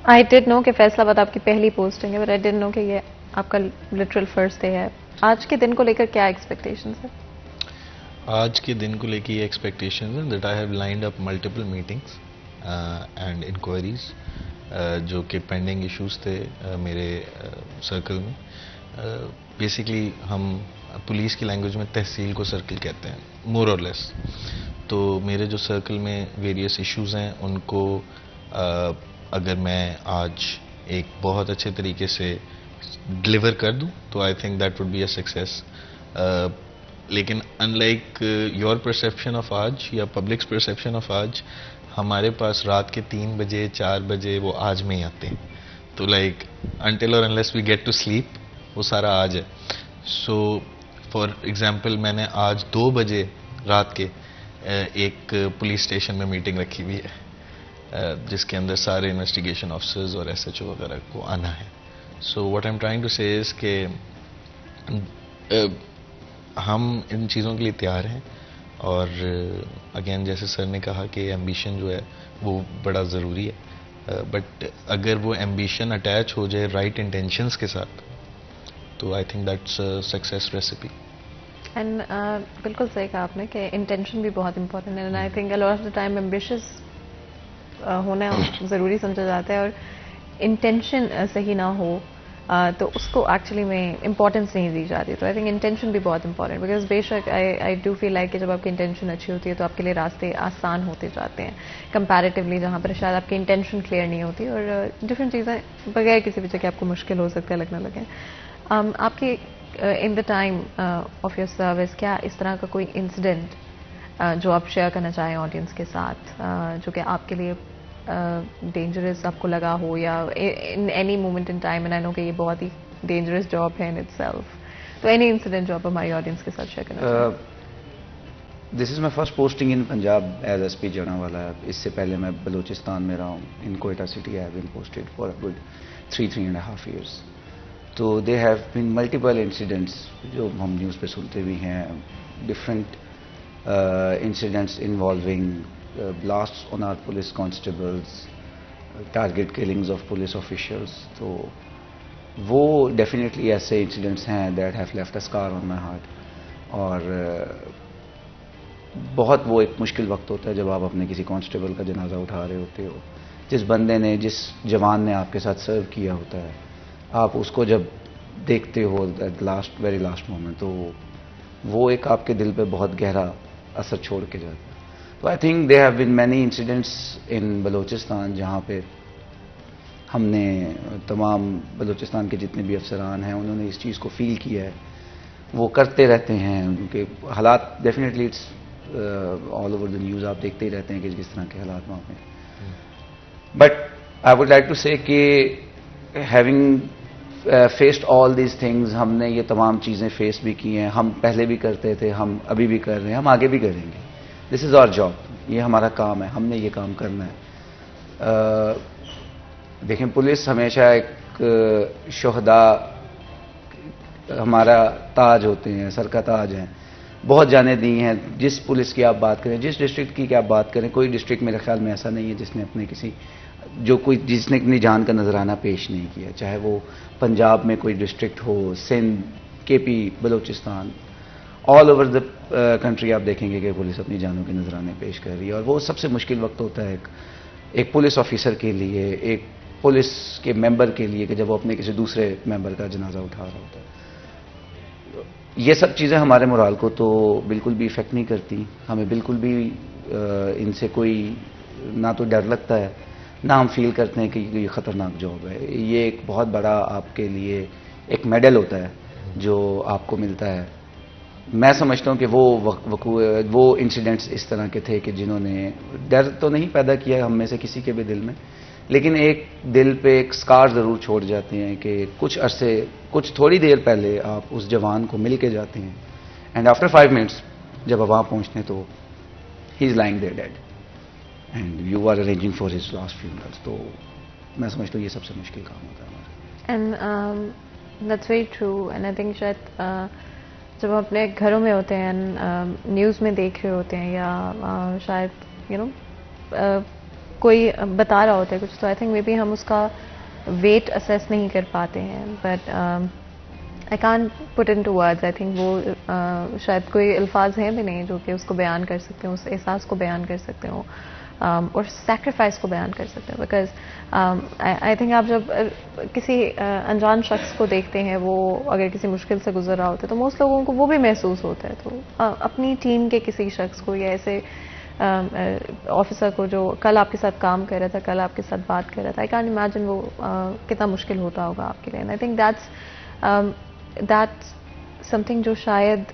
آئی ڈڈ نو کہ فیصل آباد آپ کی پہلی پوسٹنگ ہے, بٹ آئی ڈڈ نو کہ یہ آپ کا لٹرل فرسٹ ڈے ہے. آج کے دن کو لے کر کیا ایکسپیکٹیشنز ہیں؟ آج کے دن کو لے کے یہ ایکسپیکٹیشنز ہیں that I have lined up multiple meetings and inquiries جو کہ پینڈنگ ایشوز تھے میرے سرکل میں. بیسکلی ہم پولیس کی لینگویج میں تحصیل کو سرکل کہتے ہیں, مور اور لیس. تو میرے جو سرکل میں ویریس ایشوز ہیں ان کو اگر میں آج ایک بہت اچھے طریقے سے ڈلیور کر دوں تو I think that would be a success. لیکن in like your perception of آج یا پبلکس پرسیپشن آف آج، ہمارے پاس رات کے 3 بجے 4 بجے وہ آج میں ہی آتے ہیں. تو لائک انٹل اور unless we get to sleep وہ سارا آج ہے. سو فار ایگزامپل میں نے آج 2 بجے رات کے ایک پولیس اسٹیشن میں میٹنگ رکھی ہوئی ہے جس کے اندر سارے انویسٹیگیشن آفیسرز اور ایس ایچ او وغیرہ کو آنا ہے. So what I am trying to say is کہ ہم ان چیزوں کے لیے تیار ہیں. اور اگین جیسے سر نے کہا کہ ایمبیشن جو ہے وہ بڑا ضروری ہے، بٹ اگر وہ ایمبیشن اٹیچ ہو جائے رائٹ انٹینشنس کے ساتھ تو I think that's success recipe. And بالکل صحیح کہا آپ نے کہ انٹینشن بھی بہت امپورٹنٹ ہے. And I think a lot of the time ambitious ہونا ضروری سمجھا جاتا ہے، اور انٹینشن صحیح نہ ہو تو اس کو ایکچولی میں امپورٹنس نہیں دی جاتی. تو آئی تھنک انٹینشن بھی بہت امپورٹنٹ، بیکاز بے شک آئی ڈو فیل لائک کہ جب آپ کی انٹینشن اچھی ہوتی ہے تو آپ کے لیے راستے آسان ہوتے جاتے ہیں کمپیریٹیولی جہاں پر شاید آپ کی انٹینشن کلیئر نہیں ہوتی اور ڈفرینٹ چیزیں بغیر کسی وجہ کے آپ کو مشکل ہو سکتا ہے لگنے لگے. آپ کی in the time of your service کیا اس طرح کا کوئی انسیڈنٹ جو آپ شیئر کرنا چاہیں آڈینس کے ساتھ جو کہ آپ کے لیے ڈینجرس آپ کو لگا ہو، یا in any moment in time? And I know کہ یہ بہت ہی ڈینجرس جاب ہے ان اٹ سیلف، تو اینی انسیڈنٹ جو آپ ہماری آڈینس کے ساتھ شیئر کرنا چاہیں. This is my first posting in Punjab as S P جناوالا. اس سے پہلے میں بلوچستان میں رہا ہوں. In Quetta city I have been posted for a good 3.5 years. تو they have been multiple incidents جو ہم نیوز پہ سنتے بھی ہیں، different incidents involving blasts on our police constables, target killings of police officials. تو وہ ڈیفینیٹلی ایسے انسیڈنٹس ہیں that have left a scar on my heart. اور بہت وہ ایک مشکل وقت ہوتا ہے جب آپ اپنے کسی کانسٹیبل کا جنازہ اٹھا رہے ہوتے ہو، جس بندے نے جس جوان نے آپ کے ساتھ سرو کیا ہوتا ہے، آپ اس کو جب دیکھتے ہو at last very last moment, تو وہ ایک آپ کے دل پہ بہت گہرا اثر چھوڑ کے جاتا ہے. تو I think there have been many incidents in Balochistan جہاں پہ ہم نے تمام بلوچستان کے جتنے بھی افسران ہیں انہوں نے اس چیز کو فیل کیا ہے. وہ کرتے رہتے ہیں کیونکہ حالات definitely it's all over the news آپ دیکھتے ہی رہتے ہیں کہ کس طرح کے حالات وہاں پہ. But I would like to say کہ having faced all these things, ہم نے یہ تمام چیزیں فیس بھی کی ہیں. ہم پہلے بھی کرتے تھے، ہم ابھی بھی کر رہے ہیں، ہم آگے بھی کریں گے. دس از آور جاب، یہ ہمارا کام ہے، ہم نے یہ کام کرنا ہے. دیکھیں پولیس ہمیشہ ایک شہداء ہمارا تاج ہوتے ہیں، سر کا تاج ہیں. بہت جانیں دی ہیں. جس پولیس کی آپ بات کریں، جس ڈسٹرکٹ کی آپ بات کریں، کوئی ڈسٹرکٹ میرے خیال میں ایسا نہیں ہے جس نے اپنے جس نے اپنی جان کا نذرانہ پیش نہیں کیا. چاہے وہ پنجاب میں کوئی ڈسٹرکٹ ہو، Sindh, K P, Balochistan, all over the country آپ دیکھیں گے کہ پولیس اپنی جانوں کے نذرانے پیش کر رہی ہے. اور وہ سب سے مشکل وقت ہوتا ہے ایک پولیس آفیسر کے لیے، ایک پولیس کے ممبر کے لیے، کہ جب وہ اپنے کسی دوسرے ممبر کا جنازہ اٹھا رہا ہوتا ہے. یہ سب چیزیں ہمارے مورال کو تو بالکل بھی افیکٹ نہیں کرتی. ہمیں بالکل بھی ان سے کوئی نہ تو ڈر لگتا ہے، نہ ہم فیل کرتے ہیں کہ یہ خطرناک جاب ہے. یہ ایک بہت بڑا آپ کے لیے ایک میڈل ہوتا ہے جو آپ کو ملتا ہے. میں سمجھتا ہوں کہ وہ انسیڈنٹس اس طرح کے تھے کہ جنہوں نے ڈر تو نہیں پیدا کیا ہم میں سے کسی کے بھی دل میں، لیکن ایک دل پہ ایک سکار ضرور چھوڑ جاتے ہیں کہ کچھ تھوڑی دیر پہلے آپ اس جوان کو مل کے جاتے ہیں، اینڈ آفٹر 5 minutes جب آپ وہاں پہنچتے ہیں تو he is lying there dead and you are arranging for his last funeral. تو میں سمجھتا ہوں یہ سب سے مشکل کام ہوتا ہے ہمارا. And that's very true. And I think شاید جب ہم اپنے گھروں میں ہوتے ہیں، نیوز میں دیکھ رہے ہوتے ہیں، یا شاید کوئی بتا رہا ہوتا ہے کچھ، تو آئی تھنک مے بی ہم اس کا ویٹ اسیس نہیں کر پاتے ہیں. But I can't put into words. I think وہ شاید کوئی الفاظ ہیں بھی نہیں جو کہ اس کو بیان کر سکتے ہوں، اس احساس کو بیان کر سکتے ہوں اور سیکریفائس کو بیان کر سکتے ہیں. بیکاز آئی تھنک آپ جب کسی انجان شخص کو دیکھتے ہیں، وہ اگر کسی مشکل سے گزر رہا ہوتا ہے تو موسٹ لوگوں کو وہ بھی محسوس ہوتا ہے. تو اپنی ٹیم کے کسی شخص کو یا ایسے آفیسر کو جو کل آپ کے ساتھ کام کر رہا تھا، کل آپ کے ساتھ بات کر رہا تھا، آئی کانٹ امیجن وہ کتنا مشکل ہوتا ہوگا آپ کے لیے. I think that's some thing جو شاید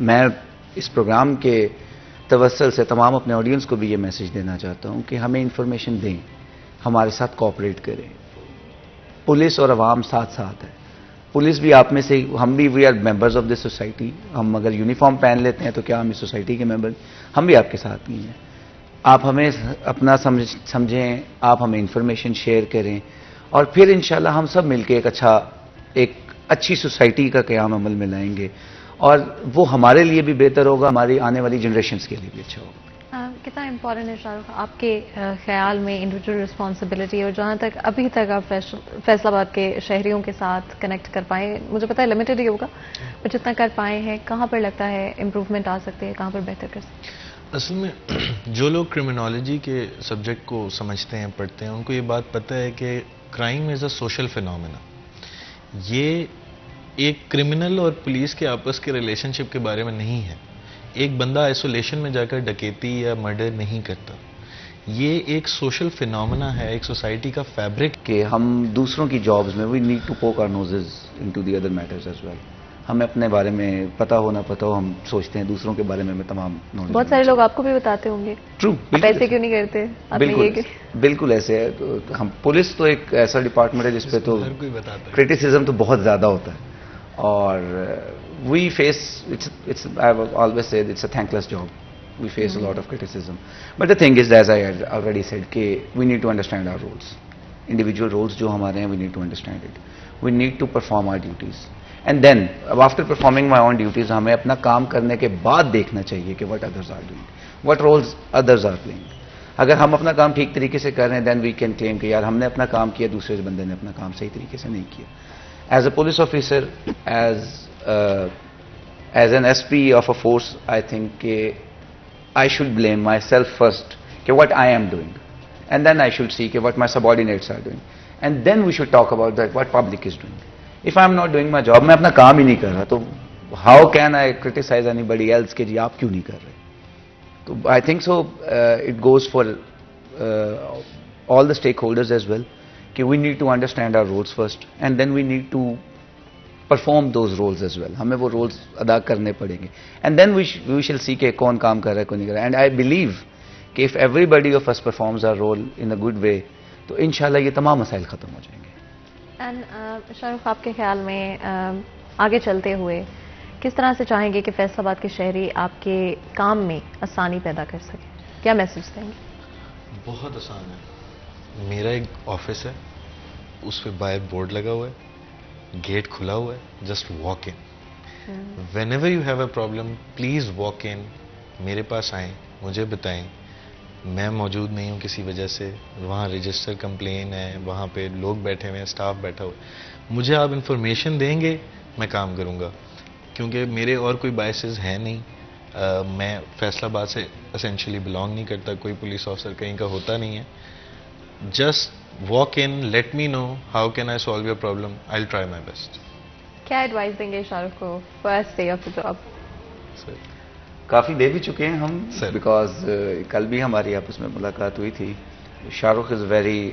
میں اس پروگرام کے توسل سے تمام اپنے آڈینس کو بھی یہ میسج دینا چاہتا ہوں کہ ہمیں انفارمیشن دیں, ہمارے ساتھ کوآپریٹ کریں. پولیس اور عوام ساتھ ساتھ ہے. پولیس بھی آپ میں سے, ہم بھی we are members of this society. ہم اگر یونیفارم پہن لیتے ہیں تو کیا ہم اس سوسائٹی کے ممبر, ہم بھی آپ کے ساتھ نہیں ہیں. آپ ہمیں اپنا سمجھیں, آپ ہمیں انفارمیشن شیئر کریں, اور پھر انشاءاللہ ہم سب مل کے ایک اچھی سوسائٹی کا قیام عمل میں لائیں گے, اور وہ ہمارے لیے بھی بہتر ہوگا, ہماری آنے والی جنریشنز کے لیے بھی اچھا ہوگا. کتنا امپورٹنٹ ہے شاہ رخ آپ کے خیال میں انڈیویجول رسپانسبلٹی, اور جہاں تک ابھی تک آپ فیصل آباد کے شہریوں کے ساتھ کنیکٹ کر پائیں, مجھے پتا ہے لمیٹڈ ہی ہوگا, پر جتنا کر پائے ہیں, کہاں پر لگتا ہے امپروومنٹ آ سکتے ہیں, کہاں پر بہتر کر سکتے ہیں؟ اصل میں جو لوگ کرمنالوجی کے سبجیکٹ کو سمجھتے ہیں, پڑھتے ہیں, ان کو یہ بات پتہ ہے کہ crime is a social phenomena. یہ ایک کرمنل اور پولیس کے آپس کے ریلیشن شپ کے بارے میں نہیں ہے. ایک بندہ آئسولیشن میں جا کر ڈکیتی یا مرڈر نہیں کرتا. یہ ایک سوشل فینومینا ہے, ایک سوسائٹی کا فیبرک. کہ ہم دوسروں کی جابز میں وی need to poke our noses into the other matters as well. ہمیں اپنے بارے میں پتہ ہو نہ پتہ ہو, ہم سوچتے ہیں دوسروں کے بارے میں ہمیں تمام نالج. بہت سارے لوگ آپ کو بھی بتاتے ہوں گے, ٹرو, ایسے کیوں نہیں کرتے, بالکل ایسے ہے. ہم پولیس تو ایک ایسا ڈپارٹمنٹ ہے جس پہ تو ہر کوئی بتاتا ہے, کرٹیسزم تو بہت زیادہ ہوتا ہے, اور we face, I've always said it's a thankless job. We face a lot of criticism. But the thing is, as I had already said, we need to understand our roles. Individual roles جو ہمارے ہیں, we need to understand it. We need to perform our duties. And then, after performing my own duties, ہمیں اپنا کام کرنے کے بعد دیکھنا چاہیے کہ what others are doing, what roles others are playing. اگر ہم اپنا کام ٹھیک طریقے سے کر رہے ہیں, then we can claim کہ یار ہم نے اپنا کام کیا, دوسرے بندے نے اپنا کام صحیح طریقے سے نہیں کیا. As a police officer, as an SP of a force, I think I should blame myself first what I am doing, and then I should see what my subordinates are doing, and then we should talk about that what public is doing. If I am not doing my job, میں اپنا کام ہی نہیں کر رہا, تو how can I criticize anybody else کہ جی آپ کیوں نہیں کر رہے. تو I think so it goes for all the stakeholders as well, کہ we need to understand our roles first, and then we need to perform those roles as well. ہمیں وہ رولز ادا کرنے پڑیں گے, and then we shall see کہ کون کام کر رہا ہے کون نہیں کر رہا ہے. And I believe کہ if everybody of us performs our role in a good way, تو انشاءاللہ یہ تمام مسائل ختم ہو جائیں گے. اینڈ شاہ رخ, آپ کے خیال میں آگے چلتے ہوئے کس طرح سے چاہیں گے کہ فیصل آباد کے شہری آپ کے کام میں آسانی پیدا کر سکیں, کیا میسج دیں گے؟ بہت آسان ہے. میرا ایک آفس ہے, اس پہ باہر بورڈ لگا ہوا ہے, گیٹ کھلا ہوا ہے, just walk in. When ever you have a problem, please walk in, میرے پاس آئیں, مجھے بتائیں. میں موجود نہیں ہوں کسی وجہ سے, وہاں رجسٹر کمپلین ہے, وہاں پہ لوگ بیٹھے ہوئے ہیں, اسٹاف بیٹھا ہوا ہے, مجھے آپ انفارمیشن دیں گے, میں کام کروں گا. کیونکہ میرے اور کوئی بائسز ہیں نہیں. میں فیصل آباد سے اسینشلی بلانگ نہیں کرتا, کوئی پولیس آفیسر کہیں کا ہوتا نہیں ہے. Just walk in, let me know how can I solve your problem, I'll try my best. کیا ایڈوائز دیں گے شاہ رخ کو first day of the job? کافی دے بھی چکے ہیں ہم, بیکاز کل بھی ہماری آپس میں ملاقات ہوئی تھی. شاہ رخ از ویری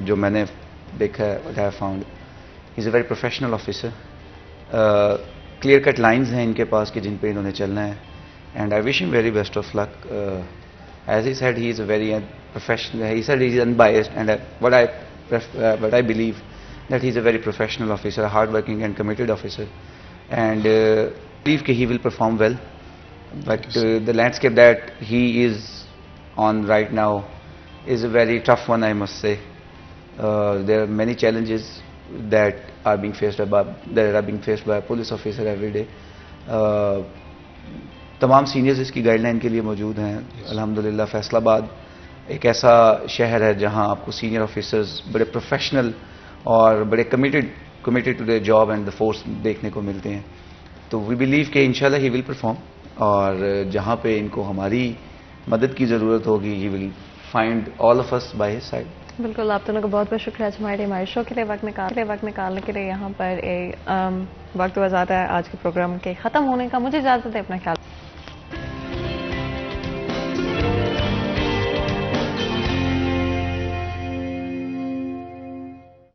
جو میں نے دیکھا ہے, what I have found, he's a very professional officer. Clear cut lines ہیں ان کے پاس کہ جن پہ انہوں نے چلنا ہے, and I wish him very best of luck. As he said, he is a very professional. He said he is unbiased, and what I believe that he is a very professional officer, a hard-working and committed officer, and believe that he will perform well. But the landscape that he is on right now is a very tough one, I must say. There are many challenges that are being faced by a police officer every day. تمام seniors اس کی guide line کے لیے موجود ہیں. الحمدللہ فیصل آباد ایک ایسا شہر ہے جہاں آپ کو سینئر آفیسرز بڑے پروفیشنل اور بڑے committed to their job and the force دیکھنے کو ملتے ہیں. تو وی بلیو کہ انشاءاللہ ہی ول پرفارم, اور جہاں پہ ان کو ہماری مدد کی ضرورت ہوگی, he will find all of us by his side. بالکل, آپ دونوں کا بہت بہت شکریہ ہمارے شو کے لیے وقت نکالنے کے لیے. یہاں پر وقت ہوا زیادہ ہے آج کے پروگرام کے ختم ہونے کا. مجھے اجازت ہے, اپنا خیال.